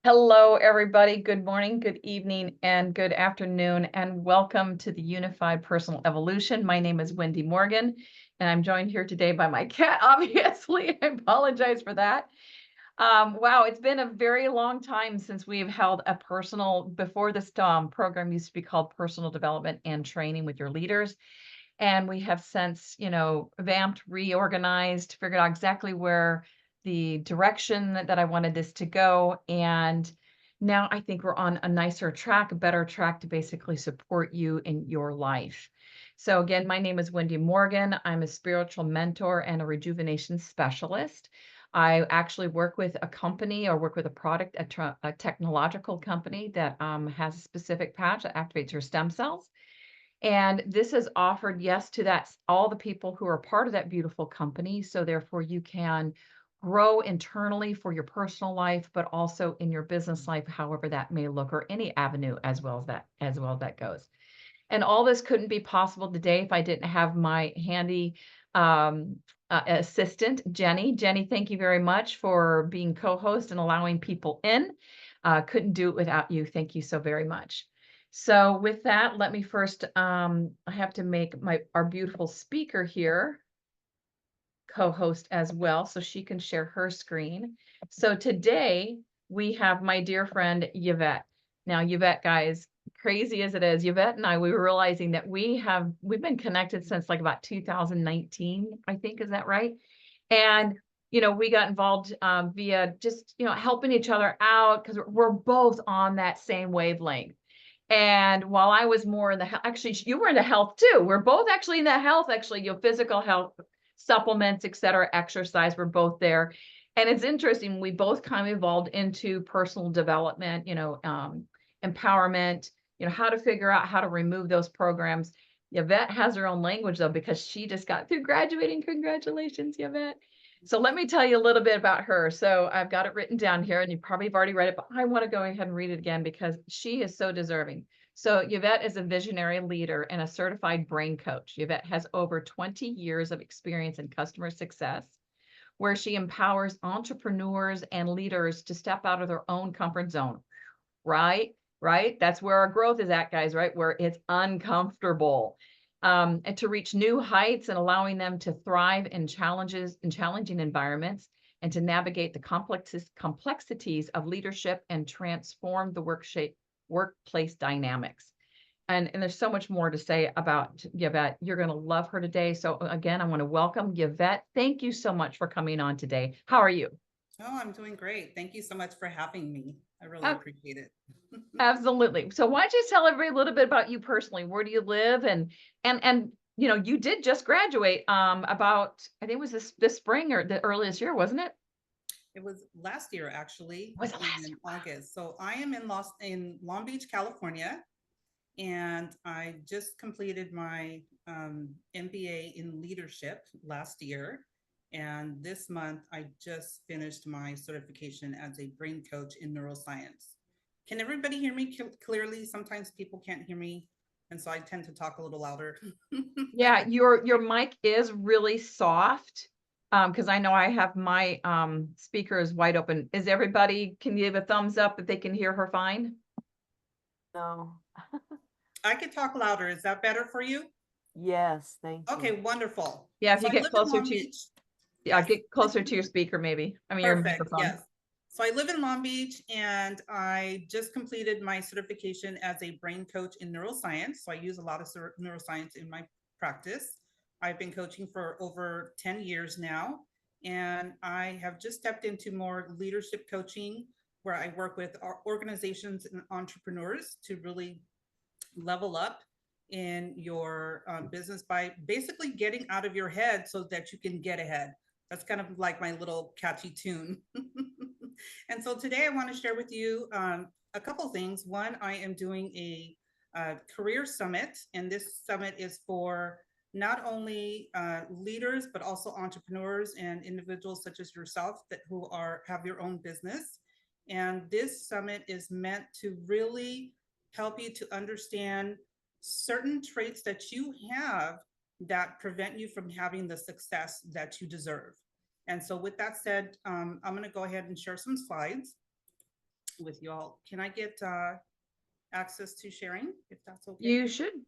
Hello, everybody. Good morning, good evening, and good afternoon, and welcome to the Unified Personal Evolution. My name is Wendy Morgan, and I'm joined here today by my cat, obviously. I apologize for that. Wow, it's been a very long time since we've held a before this program used to be called Personal Development and Training with Your Leaders. And we have since, vamped, reorganized, figured out exactly where the direction that I wanted this to go. And now I think we're on a nicer track, a better track to basically support you in your life. So again, my name is Wendy Morgan. I'm a spiritual mentor and a rejuvenation specialist. I actually work with a company or work with a product, a technological company that has a specific patch that activates your stem cells. And this is offered, yes, to all the people who are part of that beautiful company. So therefore you can grow internally for your personal life, but also in your business life, however that may look, or any avenue as well as that goes. And all this couldn't be possible today if I didn't have my handy assistant, Jenny. Jenny, thank you very much for being co-host and allowing people in. Couldn't do it without you. Thank you so very much. So with that, let me first, I have to make our beautiful speaker here co-host as well, so she can share her screen. So today we have my dear friend, Yvette. Now, Yvette, guys, crazy as it is, Yvette and I, we were realizing that we've been connected since like about 2019, I think, is that right? And we got involved via just helping each other out because we're both on that same wavelength. And while I was more in actually, you were in the health too. We're both actually in the health, actually, physical health, supplements, et cetera, exercise, we're both there. And it's interesting, we both kind of evolved into personal development, empowerment, how to figure out how to remove those programs. Yvette has her own language though, because she just got through graduating. Congratulations, Yvette. So let me tell you a little bit about her. So I've got it written down here and you probably have already read it, but I want to go ahead and read it again because she is so deserving. So Yvette is a visionary leader and a certified brain coach. Yvette has over 20 years of experience in customer success, where she empowers entrepreneurs and leaders to step out of their own comfort zone. Right? Right? That's where our growth is at, guys, right? Where it's uncomfortable. And to reach new heights and allowing them to thrive in challenging environments and to navigate the complexities of leadership and transform the workplace dynamics. And there's so much more to say about Yvette. You're going to love her today. So again, I want to welcome Yvette. Thank you so much for coming on today. How are you? Oh, I'm doing great. Thank you so much for having me. I really Oh, appreciate it. absolutely. So why don't you tell everybody a little bit about you personally? Where do you live? And you did just graduate about, I think it was this spring or the earliest year, wasn't it? It was last year actually Was it last in year? August. So I am in Long Beach, California, and I just completed my MBA in leadership last year. And this month I just finished my certification as a brain coach in neuroscience. Can everybody hear me clearly? Sometimes people can't hear me, and so I tend to talk a little louder. Yeah, your mic is really soft. Because I know I have my speakers wide open. Is everybody, can you give a thumbs up if they can hear her fine? No. I could talk louder. Is that better for you? Yes, thank Okay, you. wonderful. Yeah, if So you I get live in closer Long to, Beach. yeah, Yes. get closer to your speaker, maybe. I mean, your Perfect. microphone. Yes. So I live in Long Beach and I just completed my certification as a brain coach in neuroscience. So I use a lot of neuroscience in my practice. I've been coaching for over 10 years now, and I have just stepped into more leadership coaching where I work with organizations and entrepreneurs to really level up in your business by basically getting out of your head so that you can get ahead. That's kind of like my little catchy tune. And so today I want to share with you a couple things. One, I am doing a career summit, and this summit is for not only leaders but also entrepreneurs and individuals such as yourself that who are have your own business. And this summit is meant to really help you to understand certain traits that you have that prevent you from having the success that you deserve. And so, with that said, I'm going to go ahead and share some slides. with you all. Can I get access to sharing, if that's okay?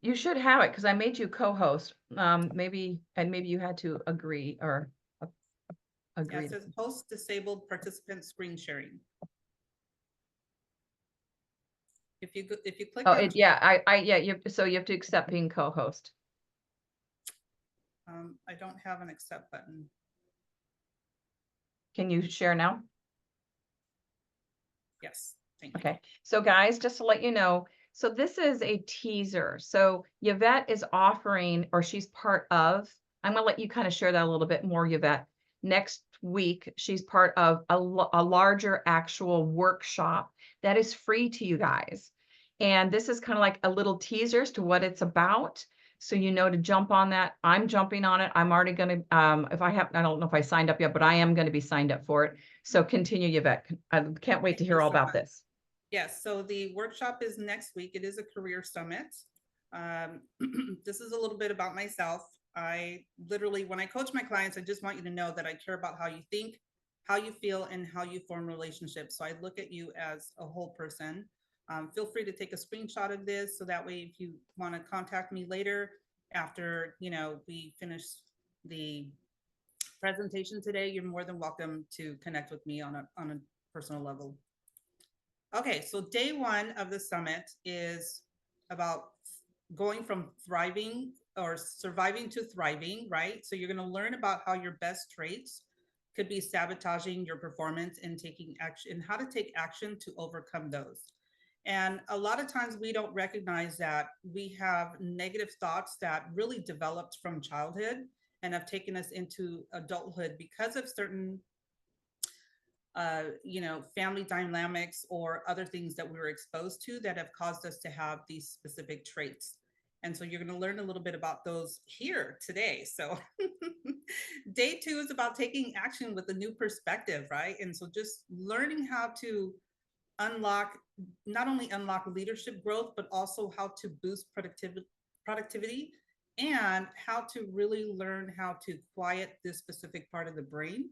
You should have it because I made you co-host. Maybe you had to agree or a- Yeah, agree. it says host disabled participant screen sharing. If you click Oh, on, yeah, so you have to accept being co-host. I don't have an accept button. Can you share now? Yes, thank you. Okay, so guys, just to let you know, so this is a teaser. So Yvette is offering, or she's part of, I'm gonna let you kind of share that a little bit more, Yvette. Next week, she's part of a larger actual workshop that is free to you guys. And this is kind of like a little teaser as to what it's about. So you know to jump on that. I'm jumping on it. I'm already gonna, I don't know if I signed up yet, but I am gonna be signed up for it. So continue, Yvette. I can't wait to Thank hear you all so about much. this. Yes, so the workshop is next week. It is a career summit. This is a little bit about myself. I literally, when I coach my clients, I just want you to know that I care about how you think, how you feel, and how you form relationships. So I look at you as a whole person. Feel free to take a screenshot of this so that way if you want to contact me later after, we finish the presentation today, you're more than welcome to connect with me on a personal level. Okay, so day one of the summit is about going from thriving or surviving to thriving, right? So you're going to learn about how your best traits could be sabotaging your performance and taking action, and how to take action to overcome those. And a lot of times we don't recognize that we have negative thoughts that really developed from childhood and have taken us into adulthood because of certain family dynamics or other things that we were exposed to that have caused us to have these specific traits. And so you're going to learn a little bit about those here today. So day two is about taking action with a new perspective, right? And so just learning how to not only unlock leadership growth, but also how to boost productivity and how to really learn how to quiet this specific part of the brain.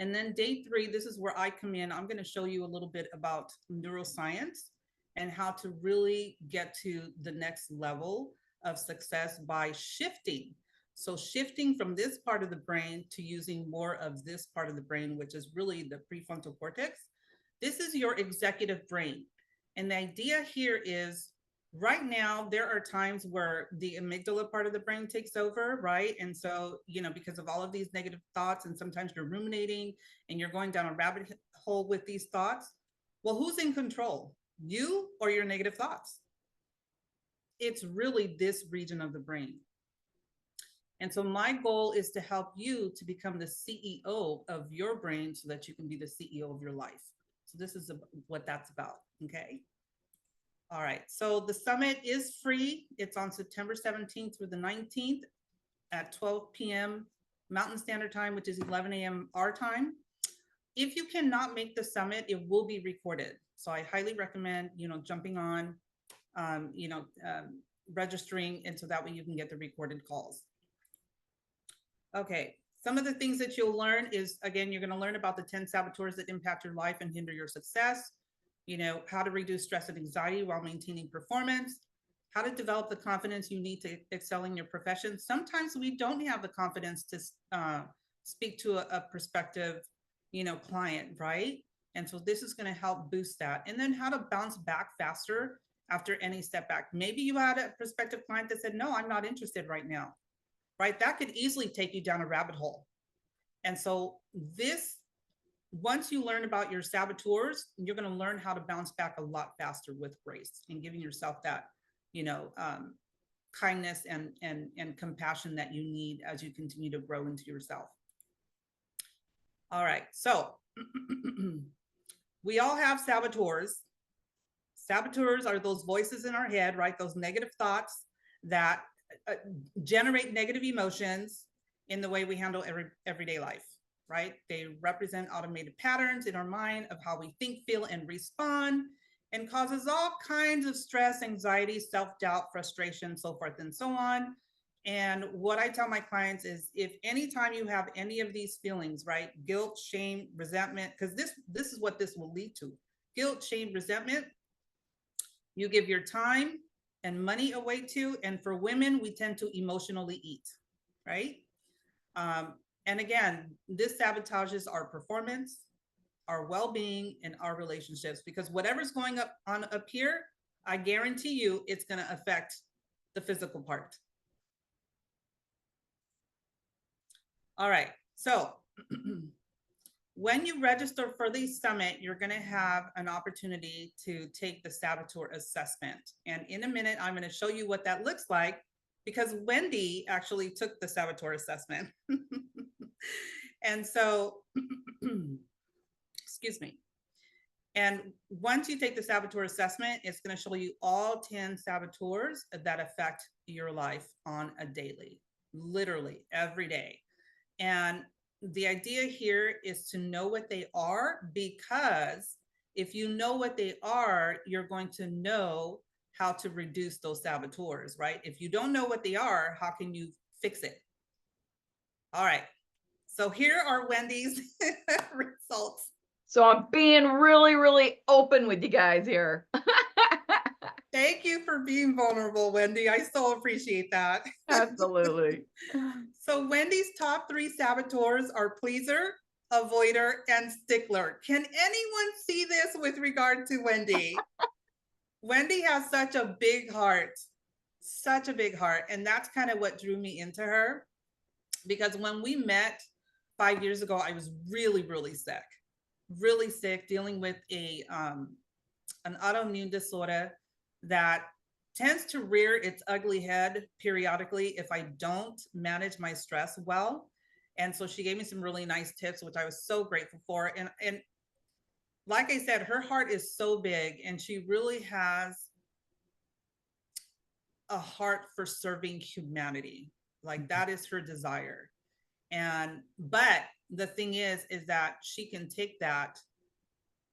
And then day three, this is where I come in. I'm going to show you a little bit about neuroscience and how to really get to the next level of success by shifting. So shifting from this part of the brain to using more of this part of the brain, which is really the prefrontal cortex. This is your executive brain. And the idea here is right now, there are times where the amygdala part of the brain takes over, right? And so, because of all of these negative thoughts, and sometimes you're ruminating and you're going down a rabbit hole with these thoughts. Well, who's in control? You or your negative thoughts? It's really this region of the brain. And so my goal is to help you to become the CEO of your brain so that you can be the CEO of your life. So this is what that's about, okay? All right, so the summit is free. It's on September 17th through the 19th at 12 p.m. Mountain Standard Time, which is 11 a.m. our time. If you cannot make the summit, it will be recorded. So I highly recommend, jumping on, registering, and so that way you can get the recorded calls. Okay, some of the things that you'll learn is, again, you're going to learn about the 10 saboteurs that impact your life and hinder your success. How to reduce stress and anxiety while maintaining performance, how to develop the confidence you need to excel in your profession. Sometimes we don't have the confidence to speak to a prospective, client, right? And so this is going to help boost that. And then how to bounce back faster after any setback. Maybe you had a prospective client that said, no, I'm not interested right now, right? That could easily take you down a rabbit hole. And so once you learn about your saboteurs, you're going to learn how to bounce back a lot faster with grace and giving yourself that, kindness and compassion that you need as you continue to grow into yourself. All right. So we all have saboteurs. Saboteurs are those voices in our head, right? Those negative thoughts that generate negative emotions in the way we handle everyday life. Right? They represent automated patterns in our mind of how we think, feel, and respond, and causes all kinds of stress, anxiety, self-doubt, frustration, so forth and so on. And what I tell my clients is, if anytime you have any of these feelings, right, guilt, shame, resentment, because this is what this will lead to. guilt, shame, resentment, you give your time and money away to. And for women, we tend to emotionally eat, right? And again, this sabotages our performance, our well-being, and our relationships, because whatever's going on up here, I guarantee you it's going to affect the physical part. All right. So when you register for the summit, you're going to have an opportunity to take the saboteur assessment. And in a minute, I'm going to show you what that looks like, because Wendy actually took the saboteur assessment. And so, excuse me. And once you take the saboteur assessment, it's going to show you all 10 saboteurs that affect your life on a daily, literally every day. And the idea here is to know what they are, because if you know what they are, you're going to know how to reduce those saboteurs, right? If you don't know what they are, how can you fix it? All right. So here are Wendy's results. So I'm being really, really open with you guys here. Thank you for being vulnerable, Wendy. I so appreciate that. Absolutely. So Wendy's top 3 saboteurs are pleaser, avoider, and stickler. Can anyone see this with regard to Wendy? Wendy has such a big heart, such a big heart. And that's kind of what drew me into her, because when we met 5 years ago, I was really, really sick, dealing with an autoimmune disorder that tends to rear its ugly head periodically if I don't manage my stress well. And so she gave me some really nice tips, which I was so grateful for. And like I said, her heart is so big, and she really has a heart for serving humanity. Like, that is her desire. But the thing is that she can take that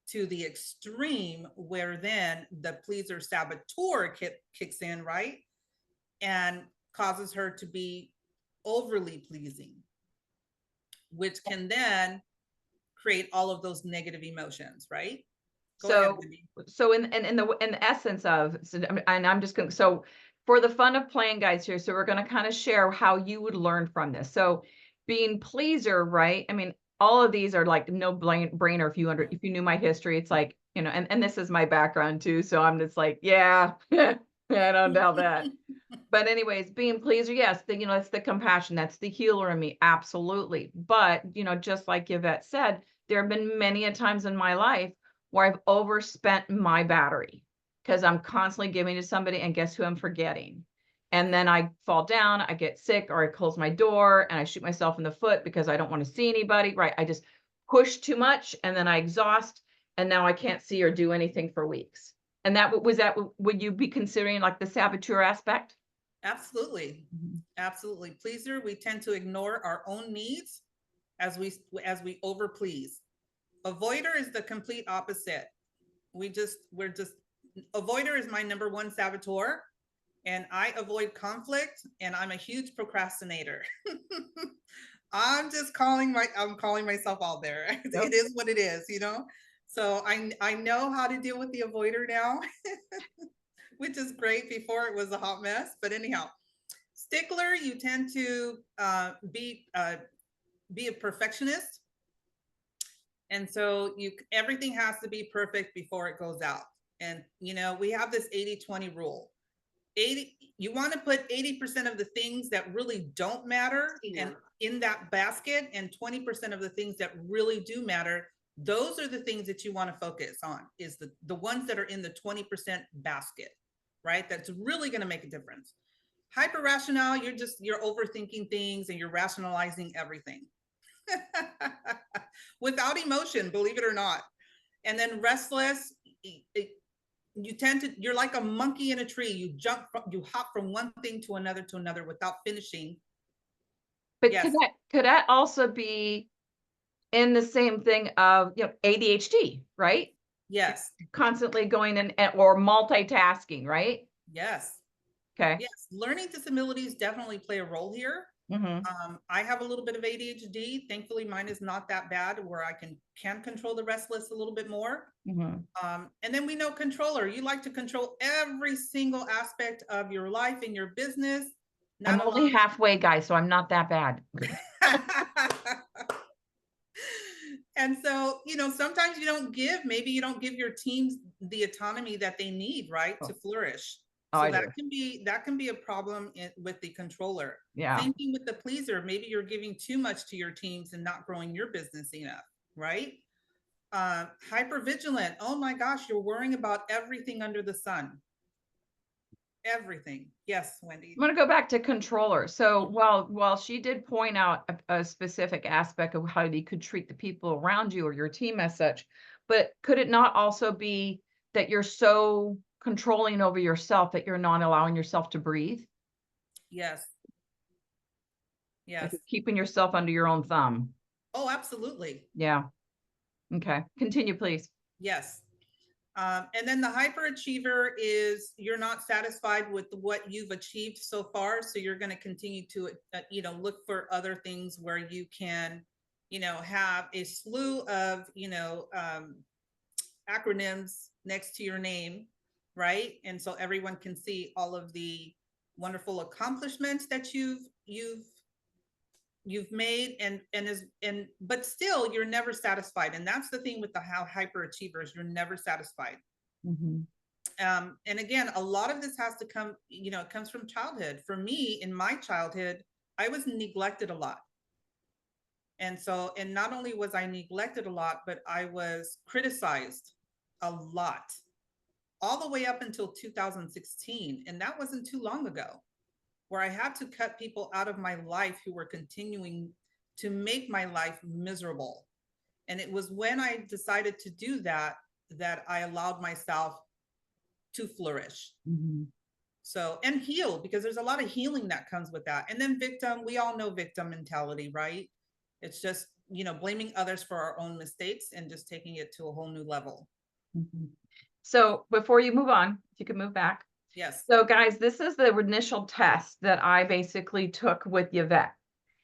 to the extreme, where then the pleaser saboteur kicks in, right? And causes her to be overly pleasing, which can then create all of those negative emotions, right? Go ahead, Wendy. So in the essence of, and I'm just going to, so for the fun of playing, guys, here, so we're going to kind of share how you would learn from this. So being pleaser, right? I mean, all of these are like no brainer. If you knew my history, it's like, you know, and this is my background too. So I'm just like, yeah, I don't doubt that. But anyways, being pleaser, yes, you know, it's the compassion, that's the healer in me, absolutely. But, you know, just like Yvette said, there have been many a times in my life where I've overspent my battery because I'm constantly giving to somebody, and guess who I'm forgetting? And then I fall down, I get sick, or I close my door and I shoot myself in the foot because I don't want to see anybody, right? I just push too much, and then I exhaust, and now I can't see or do anything for weeks. And would you be considering like the saboteur aspect? Absolutely. Absolutely. Pleaser, we tend to ignore our own needs as we over please. Avoider is the complete opposite. Avoider is my number 1 saboteur, and I avoid conflict, and I'm a huge procrastinator. I'm calling myself out there. Yep. It is what it is, you know? So I know how to deal with the avoider now, which is great. Before it was a hot mess, but anyhow. Stickler, you tend to be a perfectionist. And so everything has to be perfect before it goes out. And, you know, we have this 80-20 rule. You want to put 80% of the things that really don't matter and in that basket, and 20% of the things that really do matter. Those are the things that you want to focus on, is the ones that are in the 20% basket, right? That's really going to make a difference. Hyper rational, you're overthinking things and you're rationalizing everything without emotion, believe it or not. And then restless, you're like a monkey in a tree. You hop from one thing to another without finishing. But yes. could that also be in the same thing of, you know, ADHD, right? Yes. Constantly going in or multitasking, right? Yes. Okay. Yes. Learning disabilities definitely play a role here. I have a little bit of ADHD. Thankfully, mine is not that bad where I can control the restless a little bit more. And then we know controller. You like to control every single aspect of your life and your business. I'm only halfway, guys, so I'm not that bad. And so, sometimes maybe you don't give your teams the autonomy that they need, right, to flourish. So that can be a problem with the controller. Yeah. Same thing with the pleaser. Maybe you're giving too much to your teams and not growing your business enough, right? Hypervigilant. Oh my gosh, you're worrying about everything under the sun. Everything. Yes, Wendy. I'm going to go back to controller. So while she did point out a specific aspect of how you could treat the people around you or your team as such, but could it not also be that you're so controlling over yourself that you're not allowing yourself to breathe? Yes. Yes. Like keeping yourself under your own thumb. Oh, absolutely. Yeah. Okay. Continue, please. Yes. And then the hyperachiever is you're not satisfied with what you've achieved so far. So you're going to continue to, look for other things where you can, have a slew of, acronyms next to your name, right? And so everyone can see all of the wonderful accomplishments that you've made but still you're never satisfied. And that's the thing with the hyperachievers, you're never satisfied. And again, a lot of this has to come, it comes from childhood. For me, in my childhood, I was neglected a lot. And not only was I neglected a lot, but I was criticized a lot, all the way up until 2016. And that wasn't too long ago, where I had to cut people out of my life who were continuing to make my life miserable. And it was when I decided to do that, that I allowed myself to flourish. So, and heal, because there's a lot of healing that comes with that. And then victim, we all know victim mentality, right? It's just, blaming others for our own mistakes and just taking it to a whole new level. So before you move on, if you could move back. Yes. So guys, this is the initial test that I basically took with Yvette.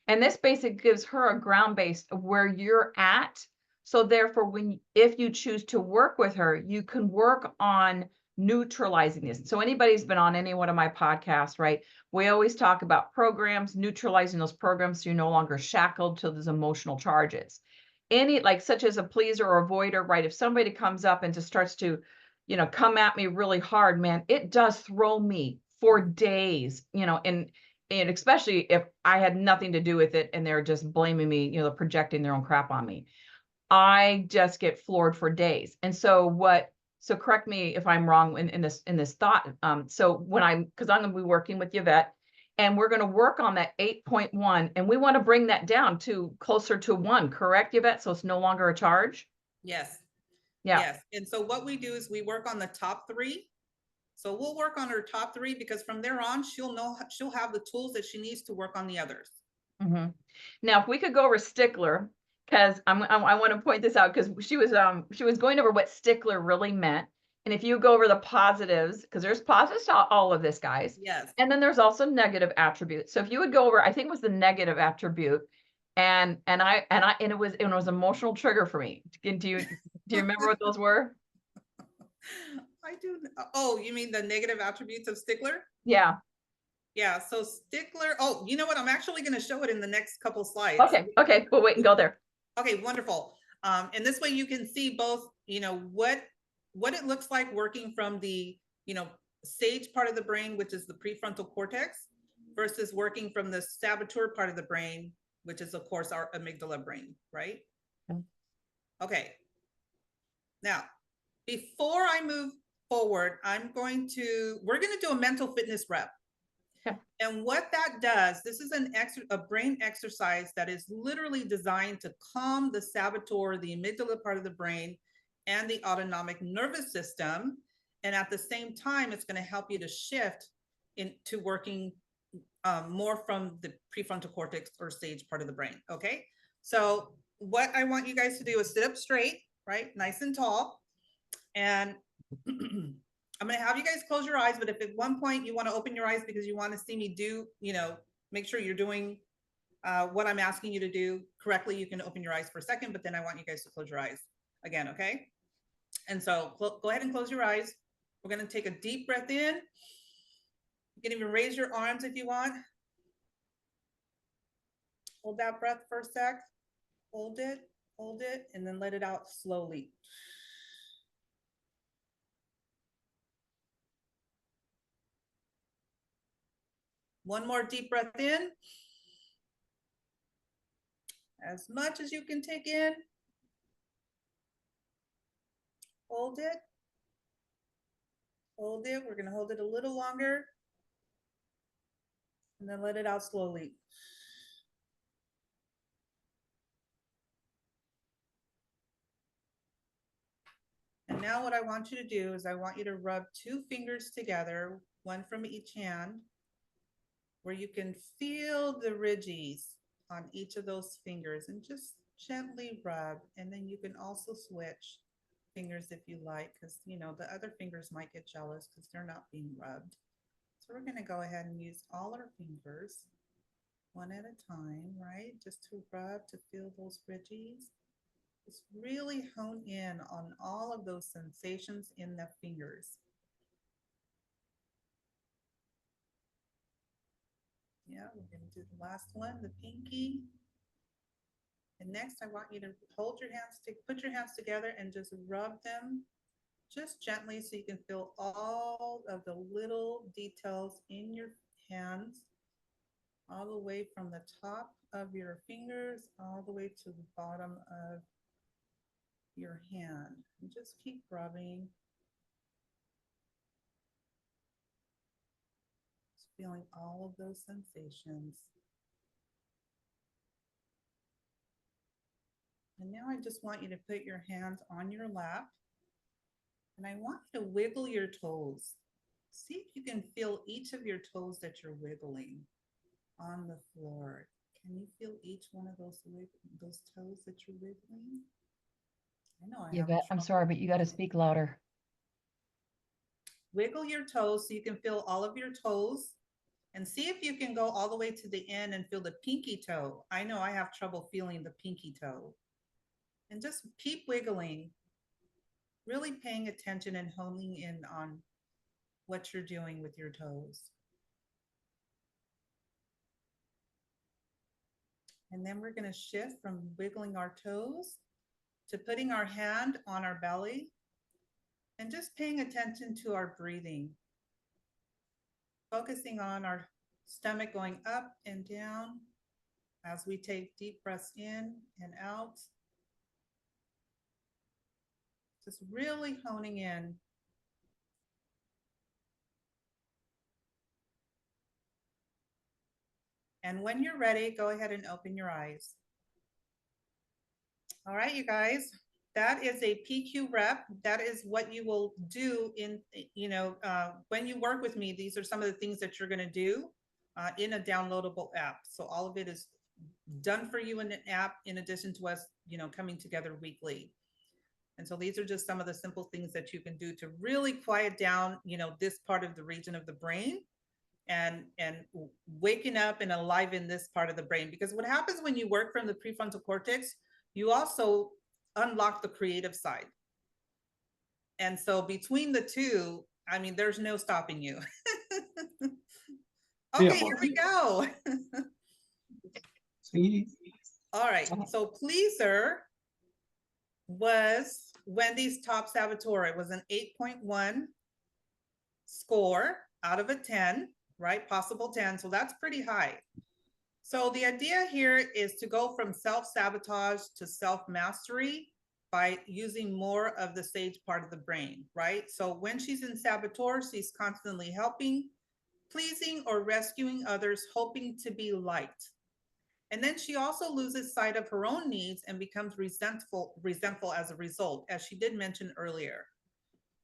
And this basically gives her a ground base of where you're at. So therefore, if you choose to work with her, you can work on neutralizing this. So anybody's been on any one of my podcasts, right? We always talk about programs, neutralizing those programs so you're no longer shackled to those emotional charges. Such as a pleaser or avoider, right? If somebody comes up and just starts to, come at me really hard, man, it does throw me for days, and especially if I had nothing to do with it and they're just blaming me, projecting their own crap on me. I just get floored for days. And so correct me if I'm wrong in this thought. So because I'm going to be working with Yvette and we're going to work on that 8.1 and we want to bring that down to closer to 1, correct, Yvette? So it's no longer a charge? Yes. Yeah. Yes. And so what we do is we work on the top 3. So we'll work on her top 3 because from there on, she'll have the tools that she needs to work on the others. Now, if we could go over stickler, because I want to point this out because she was going over what stickler really meant. And if you go over the positives, because there's positives to all of this, guys. Yes. And then there's also negative attributes. So if you would go over, I think it was the negative attribute, and it was emotional trigger for me. Do you remember what those were? I do. Oh, you mean the negative attributes of stickler? Yeah. Yeah. So stickler. Oh, you know what? I'm actually going to show it in the next couple slides. Okay. We'll wait and go there. Okay. Wonderful. And this way you can see both, what it looks like working from the, sage part of the brain, which is the prefrontal cortex, versus working from the saboteur part of the brain, which is of course our amygdala brain, right? Okay. Now, before I move forward, we're going to do a mental fitness rep. Okay. And what that does, this is a brain exercise that is literally designed to calm the saboteur, the amygdala part of the brain, and the autonomic nervous system. And at the same time, it's going to help you to shift into working more from the prefrontal cortex or sage part of the brain. Okay. So what I want you guys to do is sit up straight, right? Nice and tall. And I'm going to have you guys close your eyes, but if at one point you want to open your eyes because you want to see me do, make sure you're doing what I'm asking you to do correctly, you can open your eyes for a second, but then I want you guys to close your eyes again, okay? And so go ahead and close your eyes. We're gonna take a deep breath in. You can even raise your arms if you want. Hold that breath for a sec. Hold it, and then let it out slowly. One more deep breath in. As much as you can take in. Hold it. Hold it. We're going to hold it a little longer. And then let it out slowly. And now what I want you to do is I want you to rub 2 fingers together, one from each hand, where you can feel the ridges on each of those fingers and just gently rub. And then you can also switch fingers if you like, because you know the other fingers might get jealous because they're not being rubbed. So we're going to go ahead and use all our fingers one at a time, right? Just to rub, to feel those ridges. Just really hone in on all of those sensations in the fingers. Yeah, we're going to do the last one, the pinky. And next, I want you to hold your hands, put your hands together and just rub them just gently so you can feel all of the little details in your hands, all the way from the top of your fingers, all the way to the bottom of your hand. And just keep rubbing. Just feeling all of those sensations. And now I just want you to put your hands on your lap. And I want you to wiggle your toes. See if you can feel each of your toes that you're wiggling on the floor. Can you feel each one of those toes that you're wiggling? I know I have Yvette, I'm sorry, but you got to speak louder. Wiggle your toes so you can feel all of your toes. And see if you can go all the way to the end and feel the pinky toe. I know I have trouble feeling the pinky toe. And just keep wiggling. Really paying attention and honing in on what you're doing with your toes. And then we're going to shift from wiggling our toes to putting our hand on our belly and just paying attention to our breathing. Focusing on our stomach going up and down as we take deep breaths in and out. Just really honing in. And when you're ready, go ahead and open your eyes. All right, you guys, that is a PQ rep. That is what you will do in, when you work with me. These are some of the things that you're going to do in a downloadable app. So all of it is done for you in an app, in addition to us, coming together weekly. And so these are just some of the simple things that you can do to really quiet down, this part of the region of the brain and waking up and alive in this part of the brain. Because what happens when you work from the prefrontal cortex, you also unlock the creative side. And so between the two, I mean, there's no stopping you. Okay, here we go. All right, so pleaser was Wendy's top saboteur. It was an 8.1 score out of a 10, right? Possible 10, so that's pretty high. So the idea here is to go from self-sabotage to self-mastery by using more of the sage part of the brain, right? So when she's in saboteur, she's constantly helping, pleasing, or rescuing others, hoping to be liked. And then she also loses sight of her own needs and becomes resentful as a result, as she did mention earlier.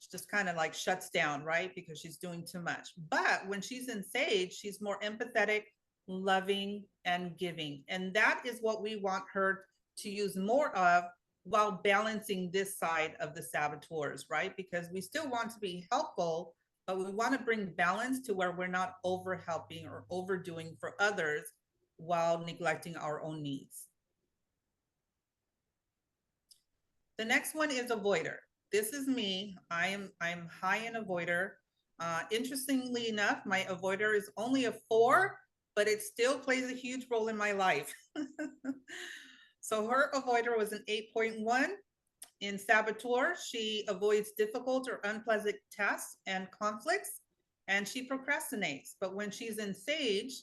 She just kind of like shuts down, right? Because she's doing too much. But when she's in sage, she's more empathetic, loving, and giving. And that is what we want her to use more of while balancing this side of the saboteurs, right? Because we still want to be helpful, but we want to bring balance to where we're not over helping or overdoing for others, while neglecting our own needs. The next one is avoider. This is me. I'm high in avoider. Interestingly enough, my avoider is only a 4, but it still plays a huge role in my life. So her avoider was an 8.1. In saboteur, she avoids difficult or unpleasant tasks and conflicts, and she procrastinates. But when she's in sage,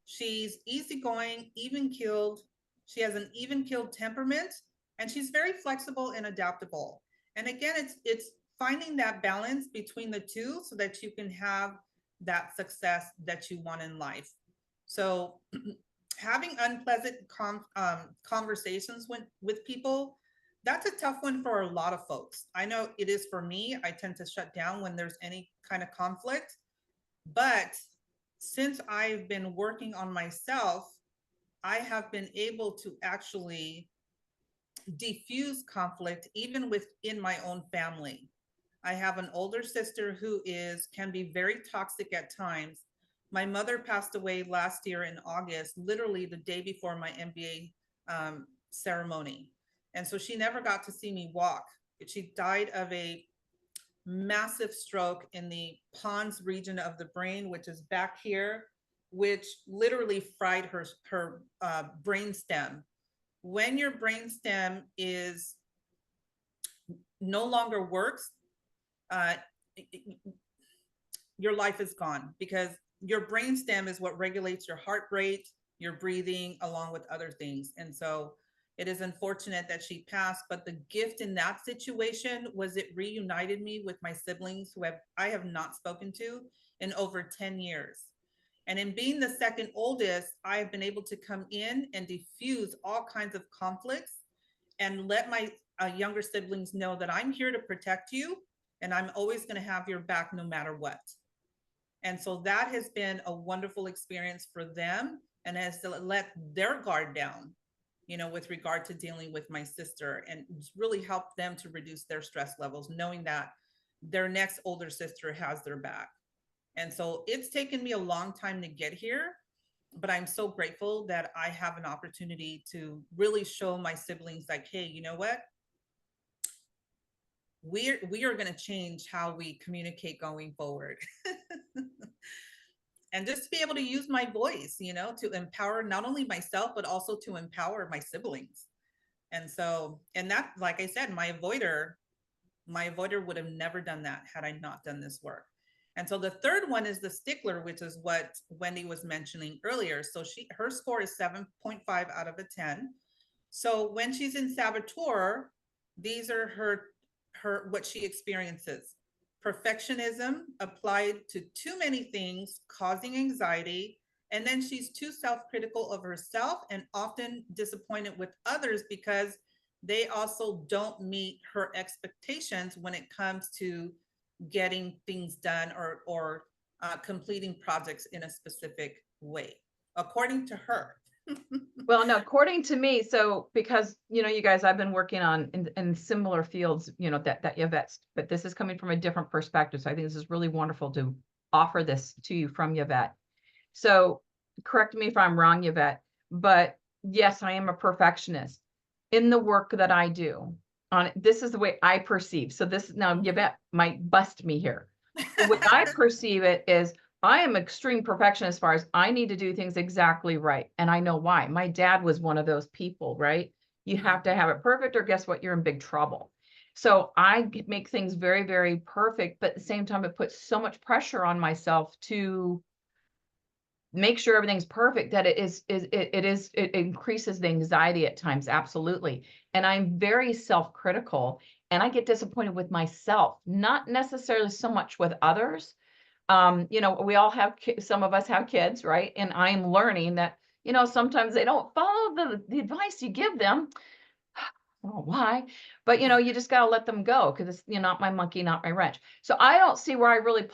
she's easygoing, even-keeled. She has an even-keeled temperament, and she's very flexible and adaptable. And again, it's finding that balance between the two so that you can have that success that you want in life. So having unpleasant conversations with people, that's a tough one for a lot of folks. I know it is for me. I tend to shut down when there's any kind of conflict. But since I've been working on myself, I have been able to actually diffuse conflict even within my own family. I have an older sister who can be very toxic at times. My mother passed away last year in August, literally the day before my MBA ceremony. And so she never got to see me walk. She died of a massive stroke in the pons region of the brain, which is back here, which literally fried her brain stem. When your brain stem is no longer works, your life is gone, because your brain stem is what regulates your heart rate, your breathing, along with other things. And so it is unfortunate that she passed, but the gift in that situation was it reunited me with my siblings who I have not spoken to in over 10 years. And in being the second oldest, I have been able to come in and diffuse all kinds of conflicts and let my younger siblings know that I'm here to protect you and I'm always going to have your back no matter what. And so that has been a wonderful experience for them and has let their guard down, with regard to dealing with my sister, and really helped them to reduce their stress levels, knowing that their next older sister has their back. And so it's taken me a long time to get here, but I'm so grateful that I have an opportunity to really show my siblings like, hey, you know what? We are going to change how we communicate going forward. And just to be able to use my voice, to empower not only myself, but also to empower my siblings. And so, and that, like I said, my avoider would have never done that had I not done this work. And so the third one is the stickler, which is what Wendy was mentioning earlier. So her score is 7.5 out of a 10. So when she's in saboteur, these are her what she experiences. Perfectionism applied to too many things, causing anxiety. And then she's too self-critical of herself and often disappointed with others because they also don't meet her expectations when it comes to getting things done or completing projects in a specific way, according to her. Well, no, according to me, so because, you guys, I've been working on in similar fields, that Yvette's, but this is coming from a different perspective. So I think this is really wonderful to offer this to you from Yvette. So correct me if I'm wrong, Yvette, but yes, I am a perfectionist in the work that I do. This is the way I perceive. So now Yvette might bust me here. The way I perceive it is I am extreme perfection as far as I need to do things exactly right. And I know why. My dad was one of those people, right? You have to have it perfect, or guess what? You're in big trouble. So I make things very, very perfect, but at the same time, it puts so much pressure on myself to make sure everything's perfect that it increases the anxiety at times. Absolutely. And I'm very self-critical, and I get disappointed with myself, not necessarily so much with others. We all have, some of us have kids, right? And I'm learning that, sometimes they don't follow the advice you give them. I don't know why, but you just got to let them go, because it's, not my monkey, not my wrench. So I don't see where I really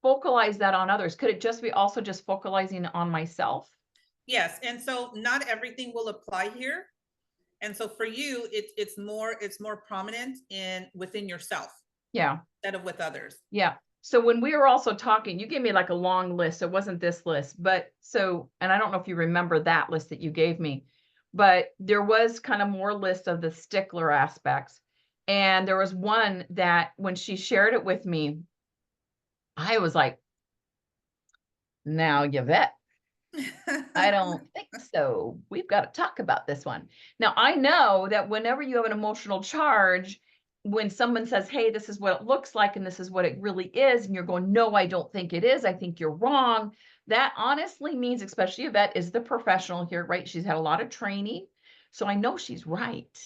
focalize that on others. Could it just be also just focalizing on myself? Yes. And so not everything will apply here. And so for you, it's more prominent within yourself. Yeah. Instead of with others. Yeah. So when we were also talking, you gave me like a long list. It wasn't this list, but so, and I don't know if you remember that list that you gave me, but there was kind of more list of the stickler aspects. And there was one that when she shared it with me, I was like, now, Yvette, I don't think so. We've got to talk about this one. Now, I know that whenever you have an emotional charge, when someone says, hey, this is what it looks like, and this is what it really is, and you're going, no, I don't think it is. I think you're wrong. That honestly means, especially Yvette is the professional here, right? She's had a lot of training. So I know she's right.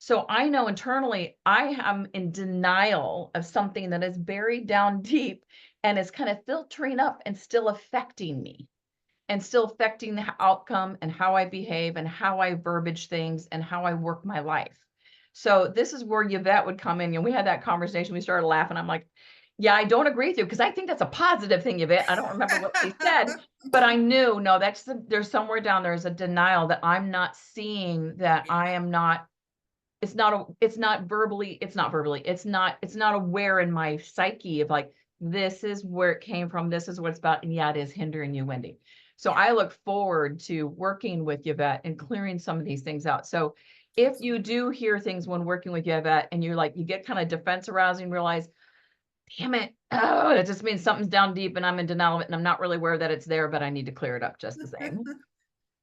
So I know internally I am in denial of something that is buried down deep and is kind of filtering up and still affecting me and still affecting the outcome and how I behave and how I verbiage things and how I work my life. So this is where Yvette would come in and we had that conversation. We started laughing. I'm like, yeah, I don't agree with you because I think that's a positive thing, Yvette. I don't remember what she said, but I knew, no, there's somewhere down there is a denial that I'm not seeing, that I am not, it's not verbally, it's not aware in my psyche of like, this is where it came from, this is what it's about, and yeah, it is hindering you, Wendy. So I look forward to working with Yvette and clearing some of these things out. So if you do hear things when working with Yvette and you're like, you get kind of defense arousing, realize, damn it, oh, it just means something's down deep and I'm in denial of it and I'm not really aware that it's there, but I need to clear it up just the same.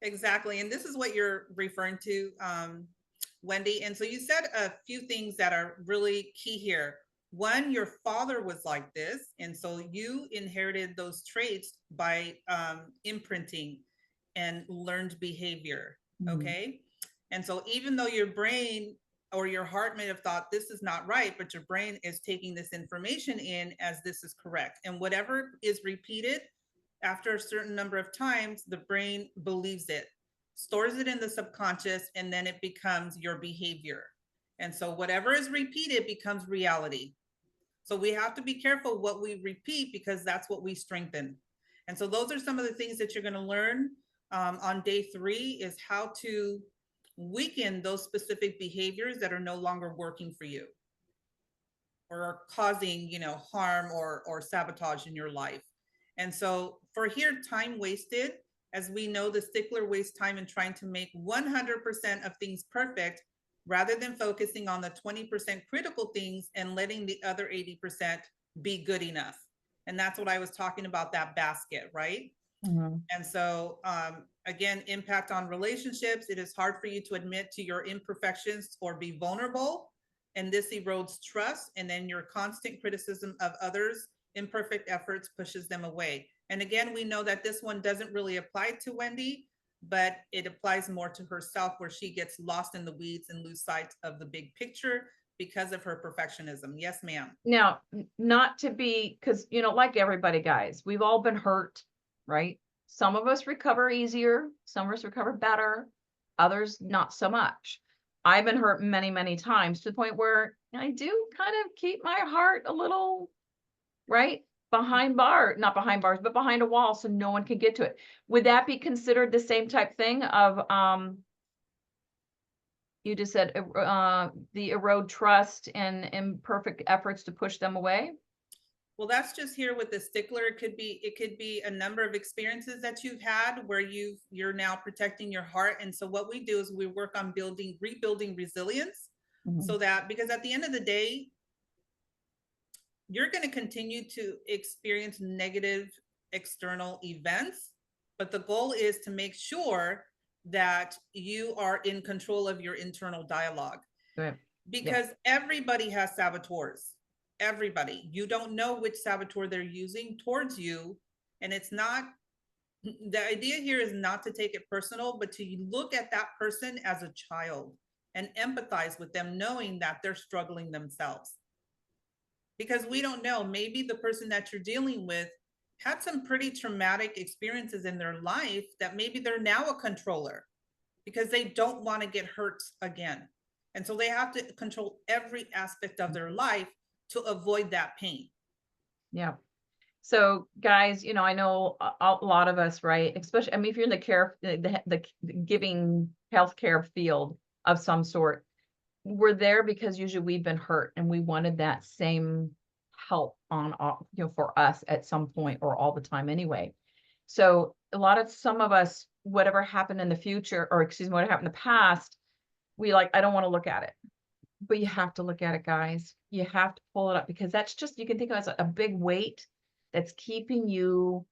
Exactly. And this is what you're referring to, Wendy. And so you said a few things that are really key here. One, your father was like this. And so you inherited those traits by imprinting and learned behavior. Okay. And so even though your brain or your heart may have thought this is not right, but your brain is taking this information in as this is correct. And whatever is repeated after a certain number of times, the brain believes it, stores it in the subconscious, and then it becomes your behavior. And so whatever is repeated becomes reality. So we have to be careful what we repeat because that's what we strengthen. And so those are some of the things that you're going to learn on day 3 is how to weaken those specific behaviors that are no longer working for you or are causing, harm or sabotage in your life. And so for here, time wasted, as we know, the stickler wastes time in trying to make 100% of things perfect rather than focusing on the 20% critical things and letting the other 80% be good enough. And that's what I was talking about, that basket, right? Mm-hmm. And so, again, impact on relationships. It is hard for you to admit to your imperfections or be vulnerable. And this erodes trust. And then your constant criticism of others' imperfect efforts pushes them away. And again, we know that this one doesn't really apply to Wendy, but it applies more to herself, where she gets lost in the weeds and lose sight of the big picture because of her perfectionism. Yes, ma'am. Now, not to be, because, like everybody, guys, we've all been hurt, right? Some of us recover easier, some of us recover better, others not so much. I've been hurt many, many times to the point where I do kind of keep my heart a little, right? Not behind bars, but behind a wall so no one can get to it. Would that be considered the same type thing of, you just said the erode trust and imperfect efforts to push them away? Well, that's just here with the stickler. It could be a number of experiences that you've had where you're now protecting your heart. And so what we do is we work on rebuilding resilience, so that, because at the end of the day, you're going to continue to experience negative external events, but the goal is to make sure that you are in control of your internal dialogue. Right. Because everybody has saboteurs. Everybody. You don't know which saboteur they're using towards you. And it's not, the idea here is not to take it personal, but to look at that person as a child and empathize with them, knowing that they're struggling themselves. Because we don't know, maybe the person that you're dealing with had some pretty traumatic experiences in their life that maybe they're now a controller because they don't want to get hurt again. And so they have to control every aspect of their life to avoid that pain. Yeah. So guys, I know a lot of us, right? Especially, if you're in the care, the giving healthcare field of some sort, we're there because usually we've been hurt and we wanted that same help on, for us at some point or all the time anyway. So some of us, whatever happened in the future, or excuse me, what happened in the past, I don't want to look at it. But you have to look at it, guys. You have to pull it up, because that's just, you can think of it as a big weight that's keeping you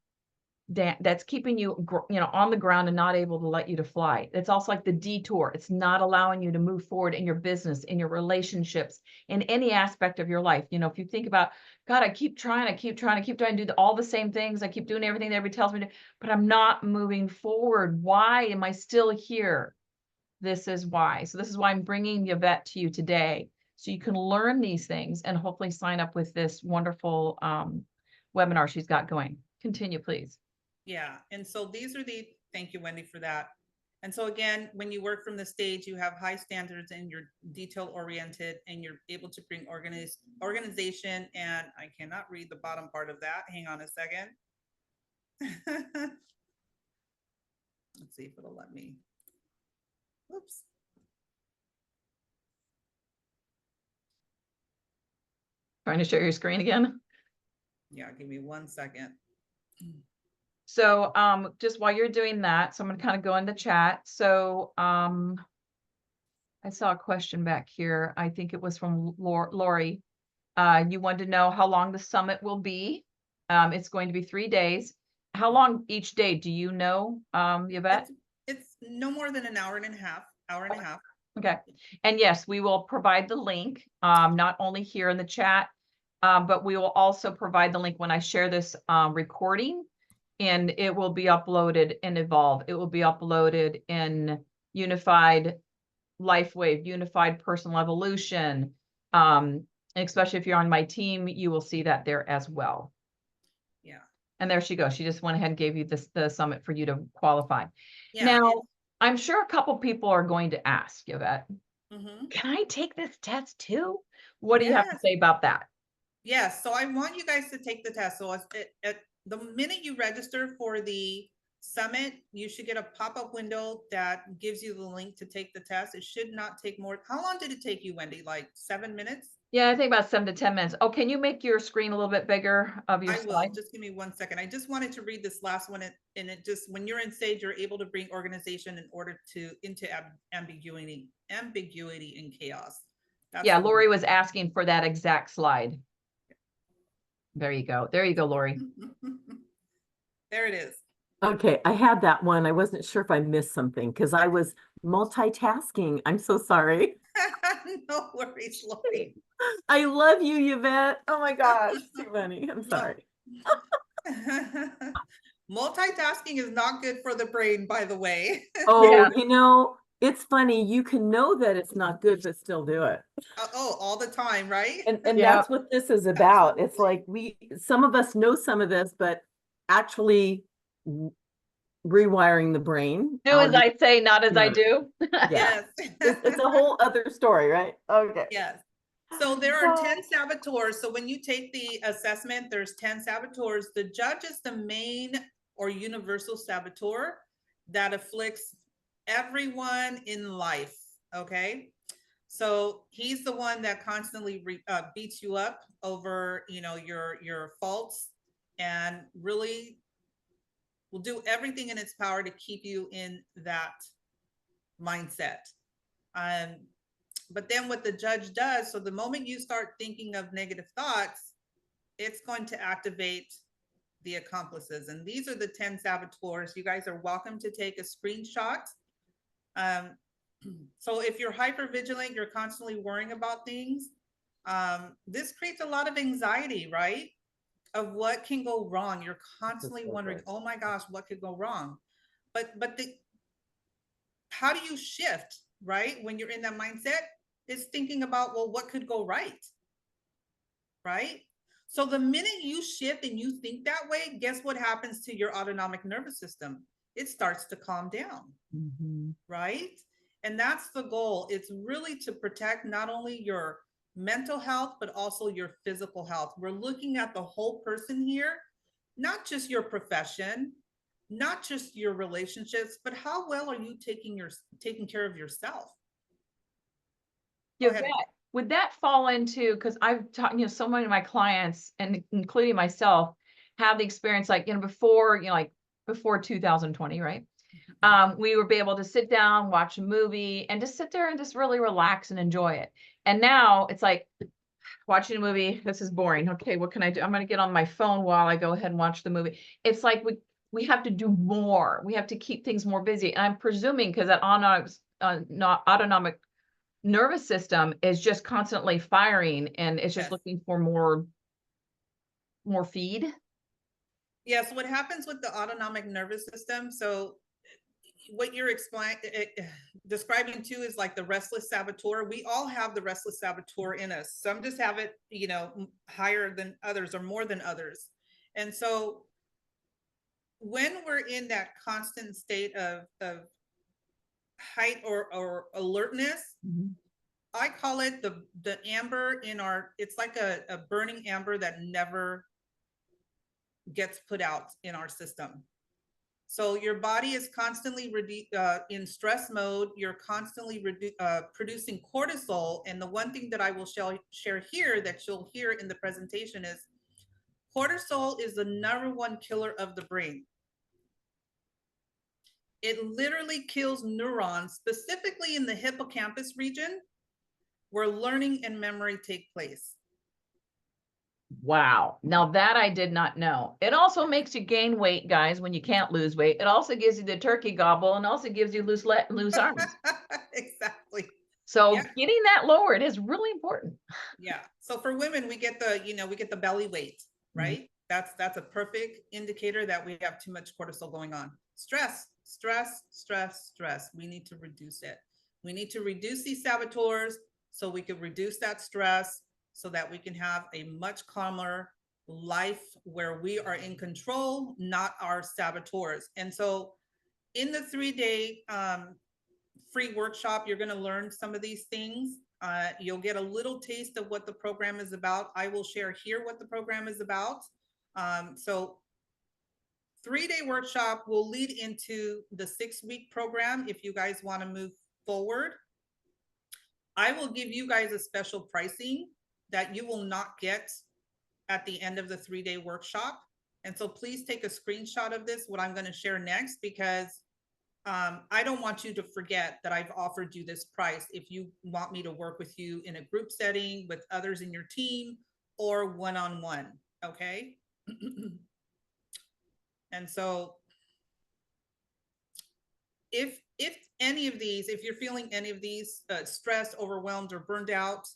on the ground and not able to let you to fly. It's also like the detour. It's not allowing you to move forward in your business, in your relationships, in any aspect of your life. If you think about, God, I keep trying to do all the same things. I keep doing everything that everybody tells me to, but I'm not moving forward. Why am I still here? This is why. So this is why I'm bringing Yvette to you today, so you can learn these things and hopefully sign up with this wonderful webinar she's got going. Continue, please. Yeah. And so thank you, Wendy, for that. And so again, when you work from the stage, you have high standards and you're detail oriented and you're able to bring organization. And I cannot read the bottom part of that. Hang on a second. Let's see if it'll let me. Oops. Trying to share your screen again. Yeah, give me 1 second. So just while you're doing that, so I'm gonna kind of go in the chat. So I saw a question back here. I think it was from Lori. You wanted to know how long the summit will be. It's going to be 3 days. How long each day, do you know, Yvette? It's no more than an hour and a half. Okay. And yes, we will provide the link, not only here in the chat, but we will also provide the link when I share this recording, and it will be uploaded in Evolve. It will be uploaded in Unified LifeWave, Unified Personal Evolution. And especially if you're on my team, you will see that there as well. Yeah. And there she goes. She just went ahead and gave you the summit for you to qualify. Yeah, now, I'm sure a couple people are going to ask, Yvette, mm-hmm. Can I take this test too? What do you have to say about that? Yes. So I want you guys to take the test. So at the minute you register for the summit, you should get a pop-up window that gives you the link to take the test. It should not take more. How long did it take you, Wendy? Like 7 minutes? Yeah, I think about 7 to 10 minutes. Oh, can you make your screen a little bit bigger of your slide? I will. Just give me 1 second. I just wanted to read this last one, and it just, when you're in stage, you're able to bring organization into ambiguity and chaos. Yeah, Lori was asking for that exact slide. There you go. There you go, Lori. There it is. Okay, I had that one. I wasn't sure if I missed something because I was multitasking. I'm so sorry. No worries, Lori. I love you, Yvette. Oh my gosh, too funny. I'm sorry. Multitasking is not good for the brain, by the way. Oh, yeah. It's funny. You can know that it's not good, but still do it. All the time, right? And that's what this is about. Absolutely. It's like some of us know some of this, but actually rewiring the brain. Do as I say, not as I do. Yes. It's a whole other story, right? Okay. Yes. So there are 10 saboteurs. So when you take the assessment, there's 10 saboteurs. The judge is the main or universal saboteur that afflicts everyone in life. Okay. So he's the one that constantly beats you up over, your faults, and really will do everything in its power to keep you in that mindset. But then what the judge does, so the moment you start thinking of negative thoughts, it's going to activate the accomplices. And these are the 10 saboteurs. You guys are welcome to take a screenshot. So if you're hypervigilant, you're constantly worrying about things. This creates a lot of anxiety, right? Of what can go wrong. You're constantly wondering, oh my gosh, what could go wrong? But how do you shift, right? When you're in that mindset, it's thinking about, well, what could go right? Right? So the minute you shift and you think that way, guess what happens to your autonomic nervous system? It starts to calm down, right? And that's the goal. It's really to protect not only your mental health, but also your physical health. We're looking at the whole person here, not just your profession, not just your relationships, but how well are you taking care of yourself? Yvette, would that fall into, because I've taught, so many of my clients, and including myself, have the experience, like, before, like before 2020, right? We would be able to sit down, watch a movie, and just sit there and just really relax and enjoy it. And now it's like, watching a movie, this is boring. Okay, what can I do? I'm going to get on my phone while I go ahead and watch the movie. It's like we have to do more. We have to keep things more busy. And I'm presuming because that autonomic nervous system is just constantly firing, and it's just Yes. looking for more feed. Yeah, so what happens with the autonomic nervous system? So what you're describing too is like the restless saboteur. We all have the restless saboteur in us. Some just have it, higher than others or more than others. And so when we're in that constant state of height or alertness, I call it the amber in our, it's like a burning amber that never gets put out in our system. So your body is constantly in stress mode. You're constantly producing cortisol. And the one thing that I will share here that you'll hear in the presentation is cortisol is the #1 killer of the brain. It literally kills neurons, specifically in the hippocampus region, where learning and memory take place. Wow. Now that I did not know. It also makes you gain weight, guys, when you can't lose weight. It also gives you the turkey gobble, and also gives you loose arms. Exactly. So Yeah. getting that lowered is really important. Yeah. So for women, we get the belly weight, right? That's a perfect indicator that we have too much cortisol going on. Stress. We need to reduce it. We need to reduce these saboteurs so we can reduce that stress, so that we can have a much calmer life where we are in control, not our saboteurs. And so in the 3-day free workshop, you're going to learn some of these things. You'll get a little taste of what the program is about. I will share here what the program is about. So 3-day workshop will lead into the 6-week program. If you guys want to move forward, I will give you guys a special pricing that you will not get at the end of the 3-day workshop. And so please take a screenshot of this, what I'm going to share next, because I don't want you to forget that I've offered you this price if you want me to work with you in a group setting with others in your team or one-on-one. Okay. And so if any of these, if you're feeling any of these, stressed, overwhelmed, or burned out,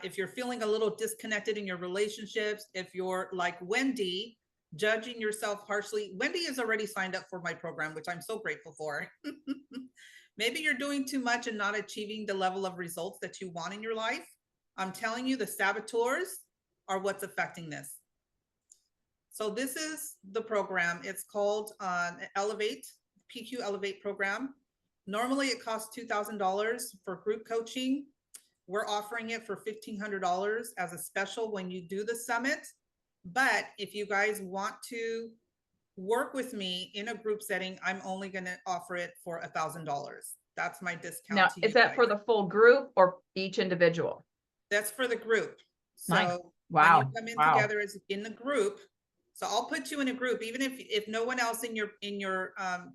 if you're feeling a little disconnected in your relationships, if you're like Wendy, judging yourself harshly, Wendy is already signed up for my program, which I'm so grateful for. Maybe you're doing too much and not achieving the level of results that you want in your life. I'm telling you, the saboteurs are what's affecting this. So this is the program. It's called Elevate, PQ Elevate program. Normally it costs $2,000 for group coaching. We're offering it for $1,500 as a special when you do the summit. But if you guys want to work with me in a group setting, I'm only going to offer it for $1,000. That's my discount. Now, to you is that guys. for the full group or each individual? That's for the group. So Nice. when Wow. you come in Wow. together as in the group, so I'll put you in a group, even if no one else in your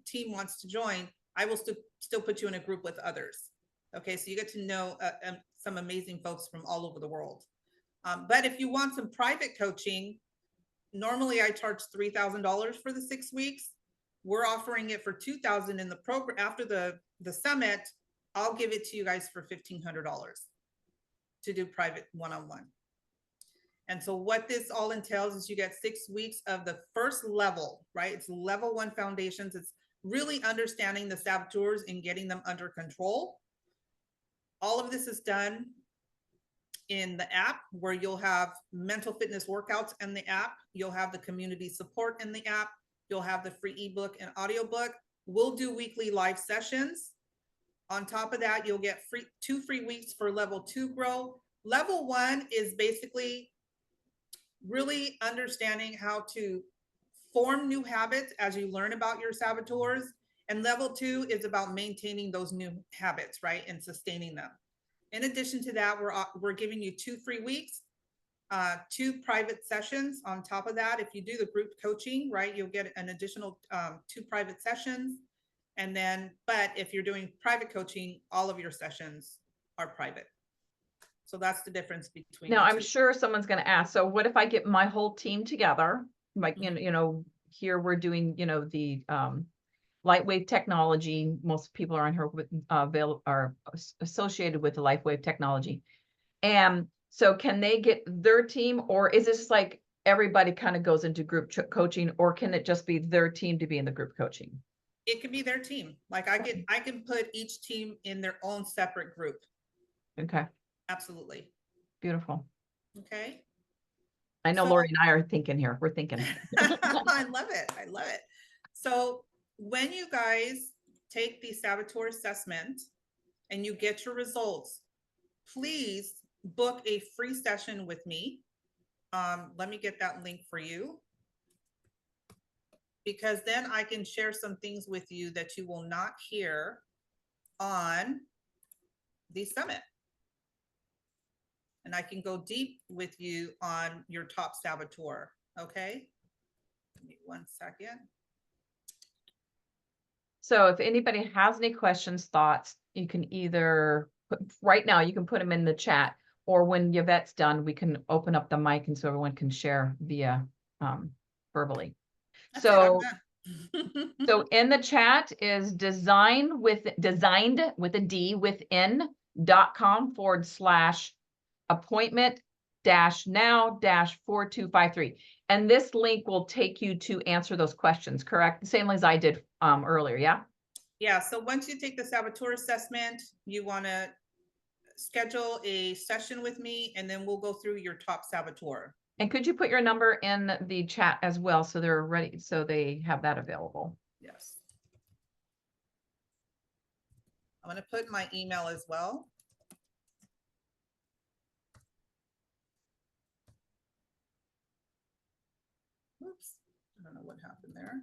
team wants to join, I will still put you in a group with others. Okay, so you get to know some amazing folks from all over the world. But if you want some private coaching, normally I charge $3,000 for the 6 weeks. We're offering it for $2,000 in the program. After the summit, I'll give it to you guys for $1,500 to do private one-on-one. And so what this all entails is you get 6 weeks of the first level, right? It's level 1 foundations. It's really understanding the saboteurs and getting them under control. All of this is done in the app, where you'll have mental fitness workouts in the app. You'll have the community support in the app. You'll have the free ebook and audiobook. We'll do weekly live sessions. On top of that, you'll get 2 free weeks for level 2 grow. Level 1 is basically really understanding how to form new habits as you learn about your saboteurs. And level 2 is about maintaining those new habits, right? And sustaining them. In addition to that, we're giving you 2 free weeks, 2 private sessions on top of that. If you do the group coaching, right, you'll get an additional 2 private sessions. And then, but if you're doing private coaching, all of your sessions are private. So that's the difference between Now, the I'm two. sure someone's going to ask, so what if I get my whole team together? Like, Mhm. here we're doing, the lightwave technology. Most people are on here with are associated with the lightwave technology. And so can they get their team, or is this like everybody kind of goes into group coaching, or can it just be their team to be in the group coaching? It could be their team. Like I can put each team in their own separate group. Okay, Absolutely. beautiful. Okay. I know So Lori and I are thinking here. We're thinking. I love it. I love it. So when you guys take the saboteur assessment and you get your results, please book a free session with me. Let me get that link for you, because then I can share some things with you that you will not hear on the summit. And I can go deep with you on your top saboteur. Okay. Give me 1 second. So if anybody has any questions, thoughts, you can either right now, you can put them in the chat, or when Yvette's done, we can open up the mic and so everyone can share via verbally. That's So, it, in the chat is designed with a D within.com/appointment now 4253. And this link will take you to answer those questions, correct? The same as I did earlier, yeah? Yeah, so once you take the saboteur assessment, you want to schedule a session with me, and then we'll go through your top saboteur. And could you put your number in the chat as well, so they're ready, so they have that available? Yes. I'm going to put my email as well. Oops, I don't know what happened there.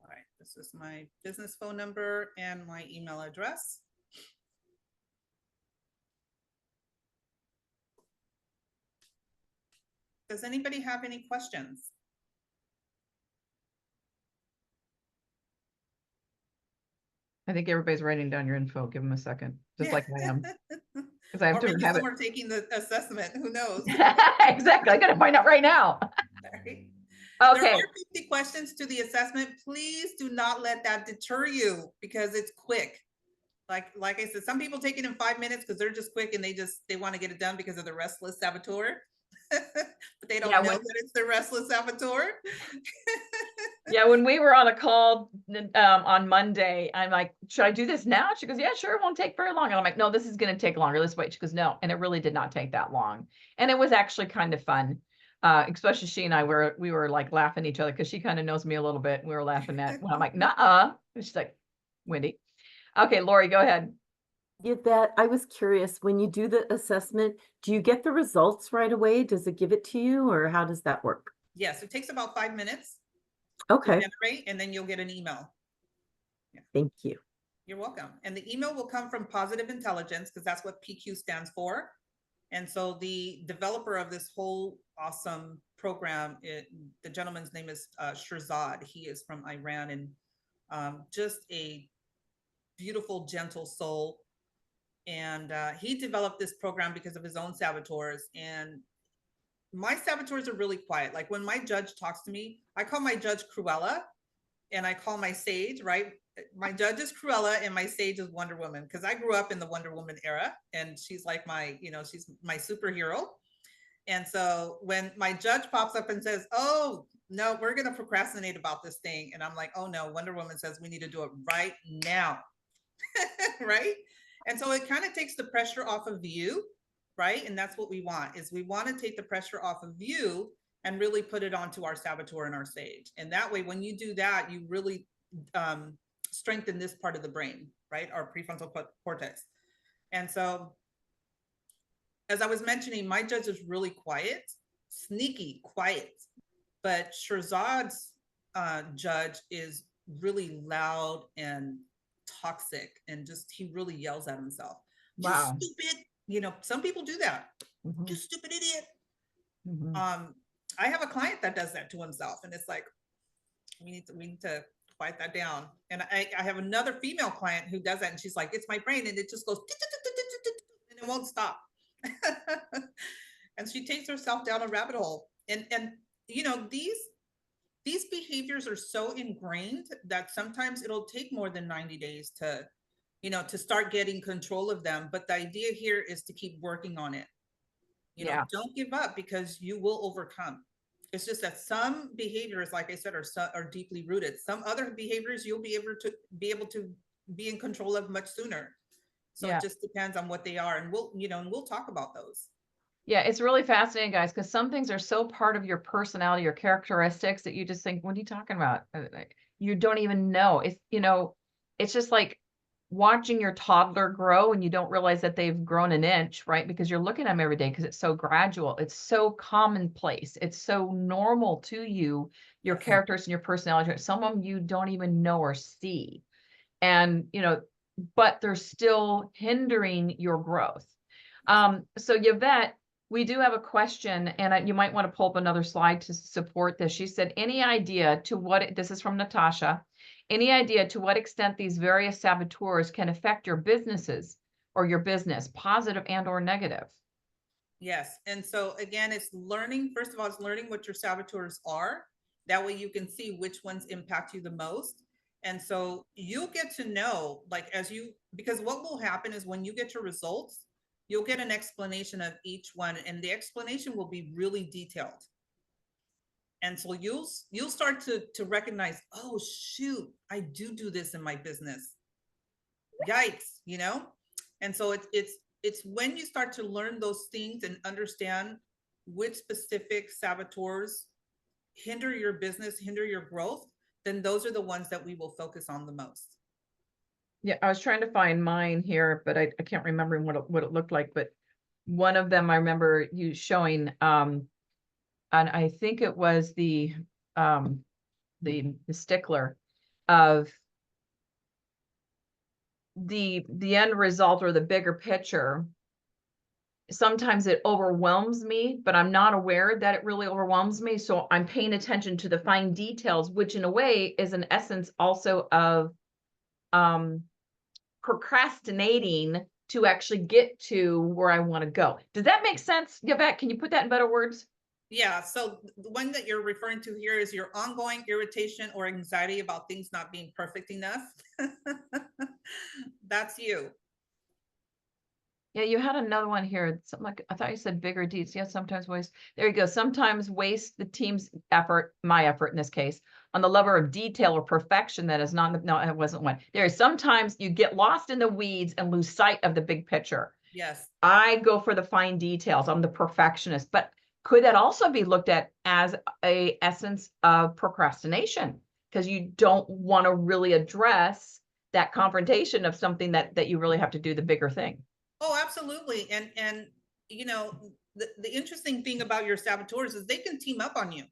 All right, this is my business phone number and my email address. Does anybody have any questions? I think everybody's writing down your info. Give them a second, just like I am. Because I have Or to maybe have some it. are taking the assessment. Who knows? Exactly. I gotta find out right now. Right. Okay. There are 50 questions to the assessment. Please do not let that deter you, because it's quick. Like I said, some people take it in 5 minutes because they're just quick and they want to get it done because of the restless saboteur. But they don't know that it's the restless saboteur. Yeah, when we were on a call on Monday, I'm like, should I do this now? She goes, yeah, sure, it won't take very long. And I'm like, no, this is going to take longer. Let's wait. She goes, no. And it really did not take that long. And it was actually kind of fun. Especially she and I we were like laughing at each other because she kind of knows me a little bit. And we were laughing at when I'm like, nuh-uh. And she's like, Wendy. Okay, Lori, go ahead. Yvette, I was curious, when you do the assessment, do you get the results right away? Does it give it to you, or how does that work? Yes, it takes about 5 minutes. Okay. Generate, and then you'll get an email. Yeah. Thank you. You're welcome. And the email will come from Positive Intelligence, because that's what PQ stands for. And so the developer of this whole awesome program, the gentleman's name is Shirzad. He is from Iran, and just a beautiful, gentle soul. And he developed this program because of his own saboteurs. And my saboteurs are really quiet. Like when my judge talks to me, I call my judge Cruella, and I call my sage, right? My judge is Cruella and my sage is Wonder Woman, because I grew up in the Wonder Woman era, and she's like she's my superhero. And so when my judge pops up and says, oh, no, we're going to procrastinate about this thing. And I'm like, oh no, Wonder Woman says we need to do it right now. Right. And so it kind of takes the pressure off of you. Right. And that's what we want, is we want to take the pressure off of you and really put it onto our saboteur and our sage. And that way, when you do that, you really strengthen this part of the brain, right? Our prefrontal cortex. And so as I was mentioning, my judge is really quiet, sneaky quiet, but Shirzad's judge is really loud and toxic, and just he really yells at himself. You Wow. stupid, you know, some people do that. Mhm, You stupid idiot. mhm. I have a client that does that to himself, and it's like we need to quiet that down. And I have another female client who does that, and she's like, it's my brain, and it just goes and it won't stop. And she takes herself down a rabbit hole. And you know, these behaviors are so ingrained that sometimes it'll take more than 90 days to, you know, to start getting control of them. But the idea here is to keep working on it. You know, Yeah. don't give up, because you will overcome. It's just that some behaviors, like I said, are deeply rooted. Some other behaviors you'll be able to be in control of much sooner. So it Yeah. just depends on what they are, and we'll talk about those. Yeah, it's really fascinating, guys, because some things are so part of your personality or characteristics that you just think, what are you talking about? Like, you don't even know. It's just like watching your toddler grow and you don't realize that they've grown an inch, right? Because you're looking at them every day because it's so gradual. It's so commonplace. It's so normal to you, your Yes. characters and your personality. Some of them you don't even know or see. And, but they're still hindering your growth. So Yvette, we do have a question, and you might want to pull up another slide to support this. She said, any idea to what, this is from Natasha, any idea to what extent these various saboteurs can affect your businesses or your business, positive and or negative? Yes. And so again, it's learning, first of all, it's learning what your saboteurs are. That way you can see which ones impact you the most. And so you'll get to know, like, because what will happen is when you get your results, you'll get an explanation of each one, and the explanation will be really detailed. And so you'll start to recognize, oh shoot, I do this in my business. Yikes, you know? And so it's when you start to learn those things and understand which specific saboteurs hinder your business, hinder your growth, then those are the ones that we will focus on the most. Yeah, I was trying to find mine here, but I can't remember what it looked like. But one of them I remember you showing, and I think it was the stickler of the end result or the bigger picture. Sometimes it overwhelms me, but I'm not aware that it really overwhelms me. So I'm paying attention to the fine details, which in a way is an essence also of um, procrastinating to actually get to where I want to go. Does that make sense, Yvette? Can you put that in better words? Yeah. So the one that you're referring to here is your ongoing irritation or anxiety about things not being perfect enough. That's you. Yeah, you had another one here. Something like, I thought you said bigger deeds. Yeah, sometimes waste. There you go. Sometimes waste the team's effort, my effort in this case, on the level of detail or perfection that is not, no, it wasn't one. There is sometimes you get lost in the weeds and lose sight of the big picture. Yes. I go for the fine details. I'm the perfectionist, but could that also be looked at as a essence of procrastination? Because you don't want to really address that confrontation of something that you really have to do the bigger thing. Oh, absolutely. And you know, the interesting thing about your saboteurs is they can team up on you.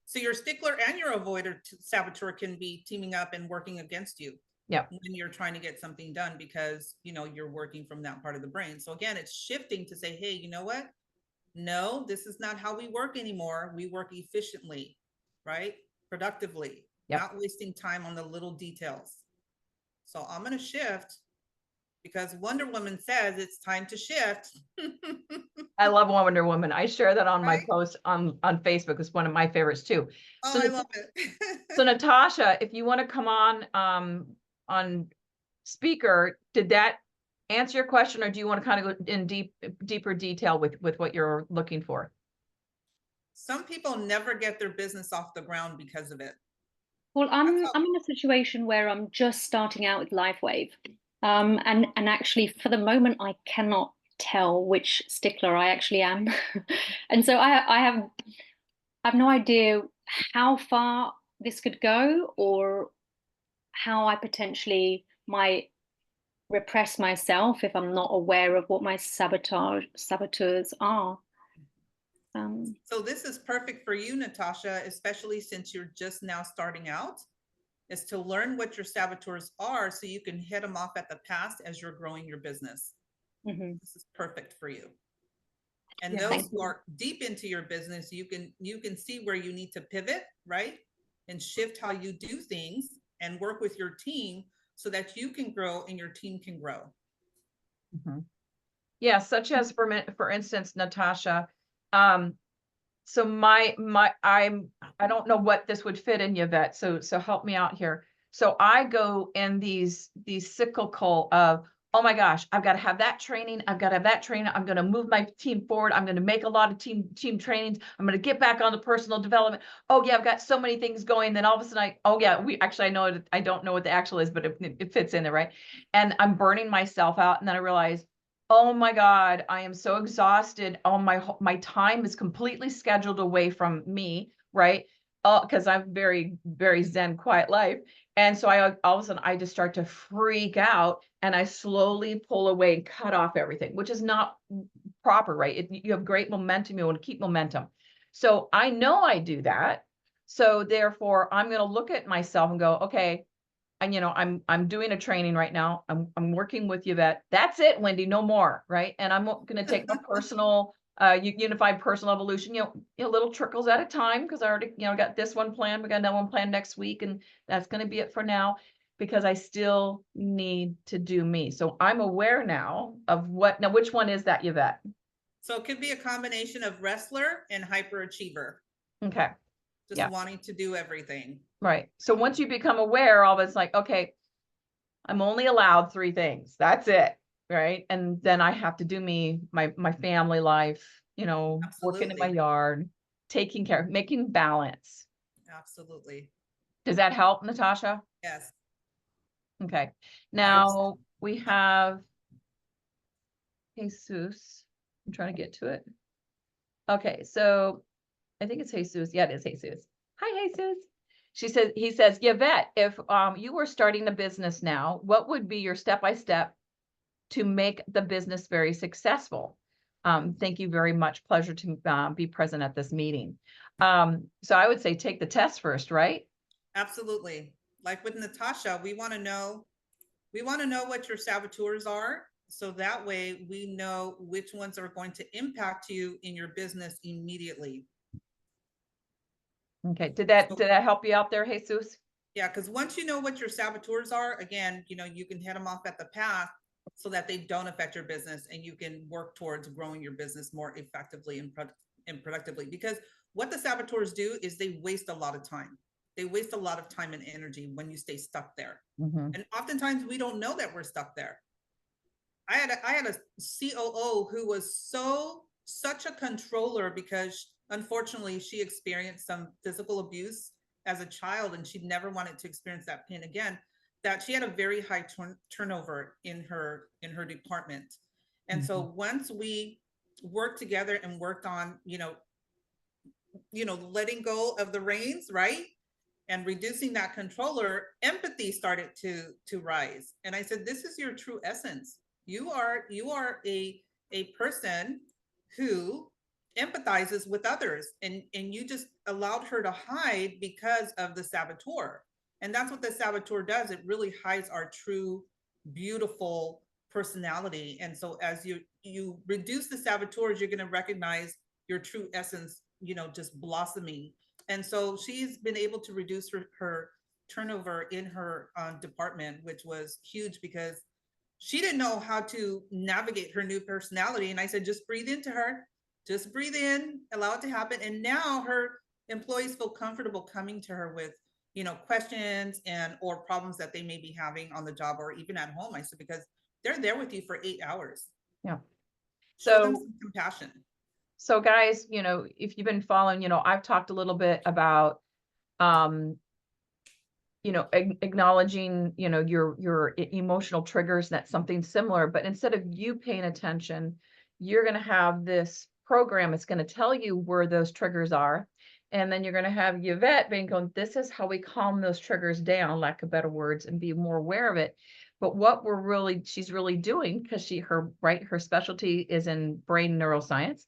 So your stickler and your avoider saboteur can be teaming up and working against you. Yeah. When you're trying to get something done, because you're working from that part of the brain. So again, it's shifting to say, hey, you know what? No, this is not how we work anymore. We work efficiently, right? Productively, Yep. not wasting time on the little details. So I'm going to shift, because Wonder Woman says it's time to shift. I love Wonder Woman. I share that on my Right? post on Facebook. It's one of my favorites too. Oh, I love it. So Natasha, if you want to come on speaker, did that answer your question, or do you want to kind of go in deeper detail with what you're looking for? Some people never get their business off the ground because of it. Well, I'm in a situation where I'm just starting out with LiveWave. And actually for the moment I cannot tell which stickler I actually am. And so I have no idea how far this could go, or how I potentially might repress myself if I'm not aware of what my saboteurs are. So this is perfect for you, Natasha, especially since you're just now starting out, is to learn what your saboteurs are so you can hit them off at the pass as you're growing your business. This is perfect for you. And Yeah. those who are deep into your business, you can see where you need to pivot, right? And shift how you do things and work with your team so that you can grow and your team can grow. Yeah, such as for instance, Natasha, so I don't know what this would fit in, Yvette, so help me out here. So I go in these cyclical of, oh my gosh, I've got to have that training, I've got to have that training, I'm going to move my team forward, I'm going to make a lot of team trainings, I'm going to get back on the personal development. Oh yeah, I've got so many things going. Then all of a sudden I don't know what the actual is, but it fits in there, right? And I'm burning myself out, and then I realize, oh my God, I am so exhausted. Oh, my time is completely scheduled away from me, right? Because I'm very, very Zen, quiet life. And so all of a sudden I just start to freak out, and I slowly pull away and cut off everything, which is not proper, right? You have great momentum, you want to keep momentum. So I know I do that. So therefore I'm going to look at myself and go, okay, and I'm doing a training right now. I'm working with Yvette. That's it, Wendy, no more, right? And I'm going to take my personal unified personal evolution, little trickles at a time, because I already got this one planned. We got another one planned next week, and that's going to be it for now, because I still need to do me. So I'm aware now of which one is that, Yvette? So it could be a combination of wrestler and hyperachiever. Okay. Just wanting to do everything. Right. So once you become aware of it, it's like, okay, I'm only allowed 3 things. That's it. Right. And then I have to do my family life, working in my Absolutely. yard, taking care, making balance. Absolutely. Does that help, Natasha? Yes. Okay. Now we have Jesus. I'm trying to get to it. Okay. So I think it's Jesus. Yeah, it is Jesus. Hi, Jesus. He says, Yvette, if you were starting a business now, what would be your step-by-step to make the business very successful? Thank you very much. Pleasure to be present at this meeting. So I would say take the test first, right? Absolutely. Like with Natasha, we want to know what your saboteurs are. So that way we know which ones are going to impact you in your business immediately. Okay. Did that help you out there, Jesus? Yeah, because once you know what your saboteurs are, again, you can head them off at the path so that they don't affect your business, and you can work towards growing your business more effectively and productively. Because what the saboteurs do is they waste a lot of time. They waste a lot of time and energy when you stay stuck there. And oftentimes we don't know that we're stuck there. I had a COO who was such a controller, because unfortunately she experienced some physical abuse as a child, and she never wanted to experience that pain again, that she had a very high turnover in her department. And so once we worked together and worked on, letting go of the reins, right? And reducing that controller, empathy started to rise. And I said, this is your true essence. You are a person who empathizes with others, and you just allowed her to hide because of the saboteur. And that's what the saboteur does. It really hides our true, beautiful personality. And so as you reduce the saboteurs, you're going to recognize your true essence, just blossoming. And so she's been able to reduce her turnover in her department, which was huge, because she didn't know how to navigate her new personality. And I said, just breathe into her, just breathe in, allow it to happen. And now her employees feel comfortable coming to her with, questions or problems that they may be having on the job or even at home. I said, because they're there with you for 8 hours. Yeah. Show them some compassion. So guys, if you've been following, I've talked a little bit about, acknowledging, your emotional triggers. That's something similar, but instead of you paying attention, you're going to have this program. It's going to tell you where those triggers are. And then you're going to have Yvette being going, this is how we calm those triggers down, lack of better words, and be more aware of it. But what she's really doing, because her specialty is in brain neuroscience,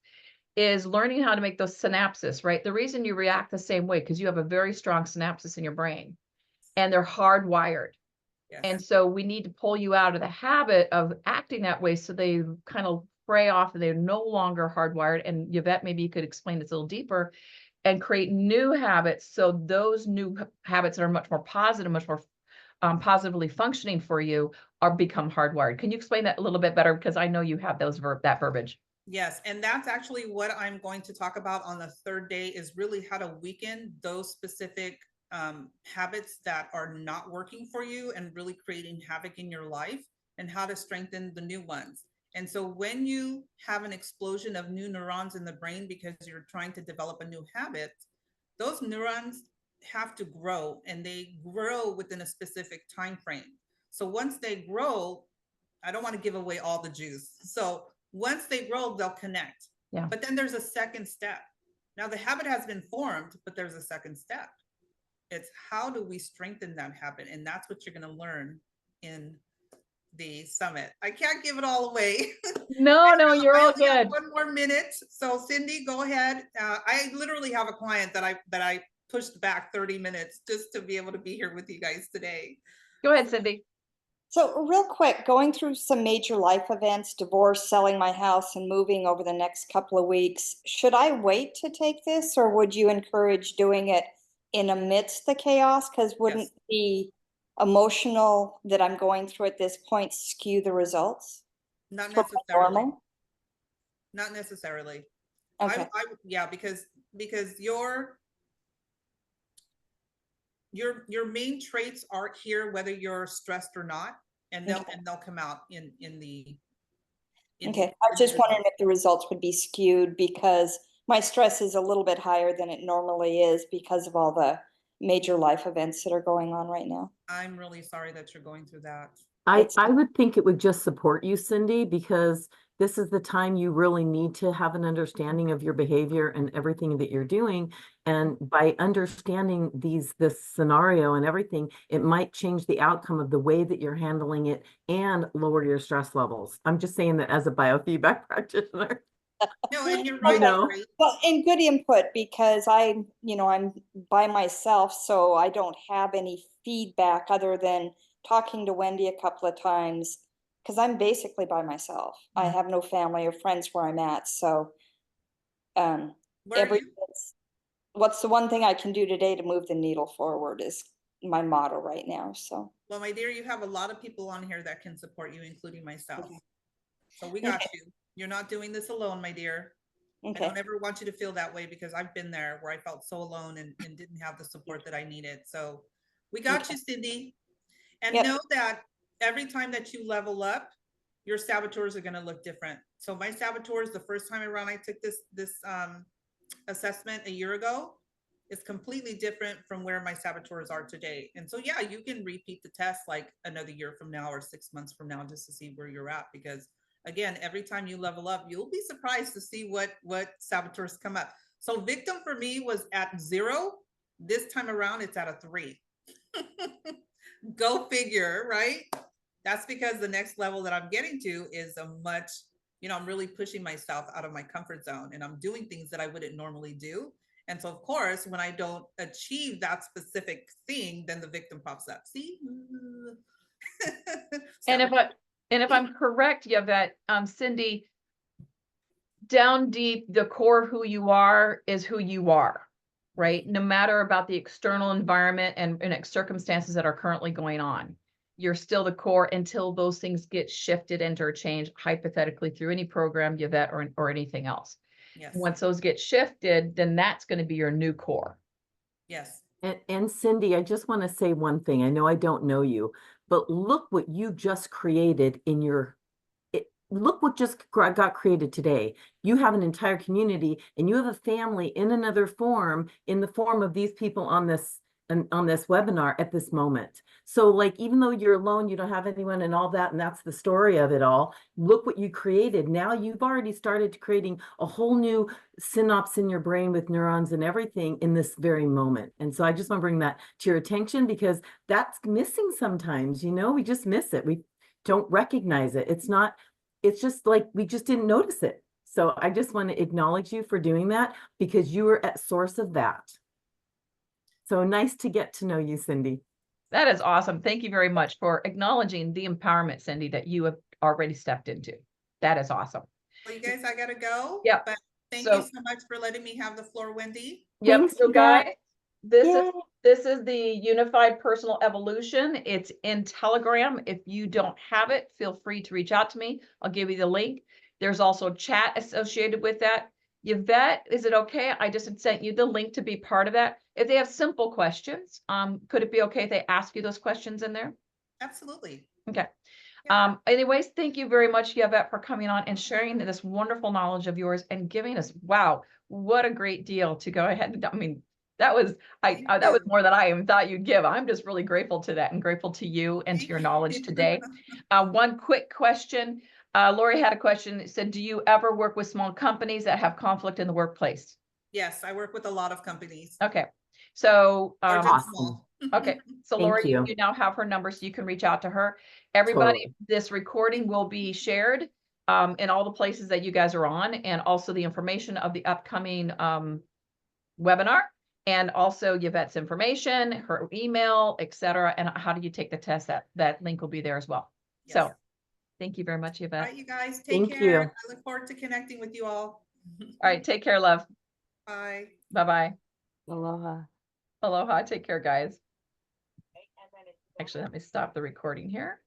is learning how to make those synapses, right? The reason you react the same way, because you have a very strong synapses in your brain and they're hardwired. And Yes. so we need to pull you out of the habit of acting that way so they kind of fray off and they're no longer hardwired. And Yvette, maybe you could explain this a little deeper and create new habits. So those new habits that are much more positive, much more positively functioning for you are become hardwired. Can you explain that a little bit better? Because I know you have that verbiage. Yes, and that's actually what I'm going to talk about on the third day, is really how to weaken those specific habits that are not working for you and really creating havoc in your life, and how to strengthen the new ones. And so when you have an explosion of new neurons in the brain because you're trying to develop a new habit, those neurons have to grow, and they grow within a specific time frame. So once they grow, I don't want to give away all the juice. So once they grow, they'll connect. Yeah. But then there's a second step. Now the habit has been formed, but there's a second step. It's how do we strengthen that habit? And that's what you're going to learn in the summit. I can't give it all away. No, you're all only have good. 1 more minute. So Cindy, go ahead. I literally have a client that I pushed back 30 minutes just to be able to be here with you guys today. Go ahead, Cindy. So real quick, going through some major life events, divorce, selling my house, and moving over the next couple of weeks, should I wait to take this, or would you encourage doing it in amidst the chaos? Because wouldn't the emotional that I'm going through at this point skew the results? Not For my necessarily. normal? Not necessarily. Okay. Yeah, because your main traits are here whether you're stressed or not, and they'll come out in the Okay, I was just wondering if the results would be skewed, because my stress is a little bit higher than it normally is because of all the major life events that are going on right now. I'm really sorry that you're going through that. I would think it would just support you, Cindy, because this is the time you really need to have an understanding of your behavior and everything that you're doing. And by understanding this scenario and everything, it might change the outcome of the way that you're handling it and lower your stress levels. I'm just saying that as a biofeedback practitioner. No, and you're right. know. Well, and good input, because I'm by myself, so I don't have any feedback other than talking to Wendy a couple of times, because I'm basically by myself. I have no family or friends where I'm at. So Where are you? what's the one thing I can do today to move the needle forward is my motto right now. So Well, my dear, you have a lot of people on here that can support you, including myself. So we got you. You're not doing this alone, my dear. I don't ever want you to feel that way, because I've been there where I felt so alone and didn't have the support that I needed. So we got you, Cindy. And know that every time that you level up, your saboteurs are going to look different. So my saboteurs, the first time around I took this assessment a year ago, is completely different from where my saboteurs are today. And so, yeah, you can repeat the test like another year from now or 6 months from now, just to see where you're at. Because again, every time you level up, you'll be surprised to see what saboteurs come up. So victim for me was at 0. This time around, it's at a 3. Go figure, right? That's because the next level that I'm getting to is a much, I'm really pushing myself out of my comfort zone, and I'm doing things that I wouldn't normally do. And so, of course, when I don't achieve that specific thing, then the victim pops up. See? And if I'm correct, Yvette, Cindy, down deep, the core of who you are is who you are, right? No matter about the external environment and circumstances that are currently going on, you're still the core until those things get shifted, interchanged, hypothetically through any program, Yvette, or anything else. Yes. Once those get shifted, then that's going to be your new core. Yes. And Cindy, I just want to say one thing. I know I don't know you, but look what you just created look what just got created today. You have an entire community, and you have a family in another form, in the form of these people on this on this webinar at this moment. So like, even though you're alone, you don't have anyone and all that, and that's the story of it all, look what you created. Now you've already started creating a whole new synapse in your brain with neurons and everything in this very moment. And so I just want to bring that to your attention, because that's missing sometimes, you know, we just miss it. We don't recognize it. It's just like, we just didn't notice it. So I just want to acknowledge you for doing that, because you were at source of that. So nice to get to know you, Cindy. That is awesome. Thank you very much for acknowledging the empowerment, Cindy, that you have already stepped into. That is awesome. Well, you guys, I gotta go. Yep. But thank So- you so much for letting me have the floor, Wendy. Yep. Thanks, So Yvette. guys, this Yay. is the Unified Personal Evolution. It's in Telegram. If you don't have it, feel free to reach out to me. I'll give you the link. There's also chat associated with that. Yvette, is it okay? I just had sent you the link to be part of that. If they have simple questions, could it be okay if they ask you those questions in there? Absolutely. Okay. Yeah. Anyways, thank you very much, Yvette, for coming on and sharing this wonderful knowledge of yours and giving us, wow, what a great deal to go ahead. I mean, that was, that was more than I even thought you'd give. I'm just really grateful to that and grateful to you and to your knowledge today. One quick question. Lori had a question. It said, do you ever work with small companies that have conflict in the workplace? Yes, I work with a lot of companies. Okay. So, Large and Awesome. small. okay. So Thank Lori, you. you now have her number, so you can reach out to her. Everybody, Totally. this recording will be shared in all the places that you guys are on, and also the information of the upcoming webinar, and also Yvette's information, her email, etc. And how do you take the test? That link will be there as well. Yes. So thank you very much, All Yvette. right, you guys, take Thank care. you. I look forward to connecting with you all. All right, take care, love. Bye. Bye-bye. Aloha. Aloha. Take care, guys. Actually, let me stop the recording here.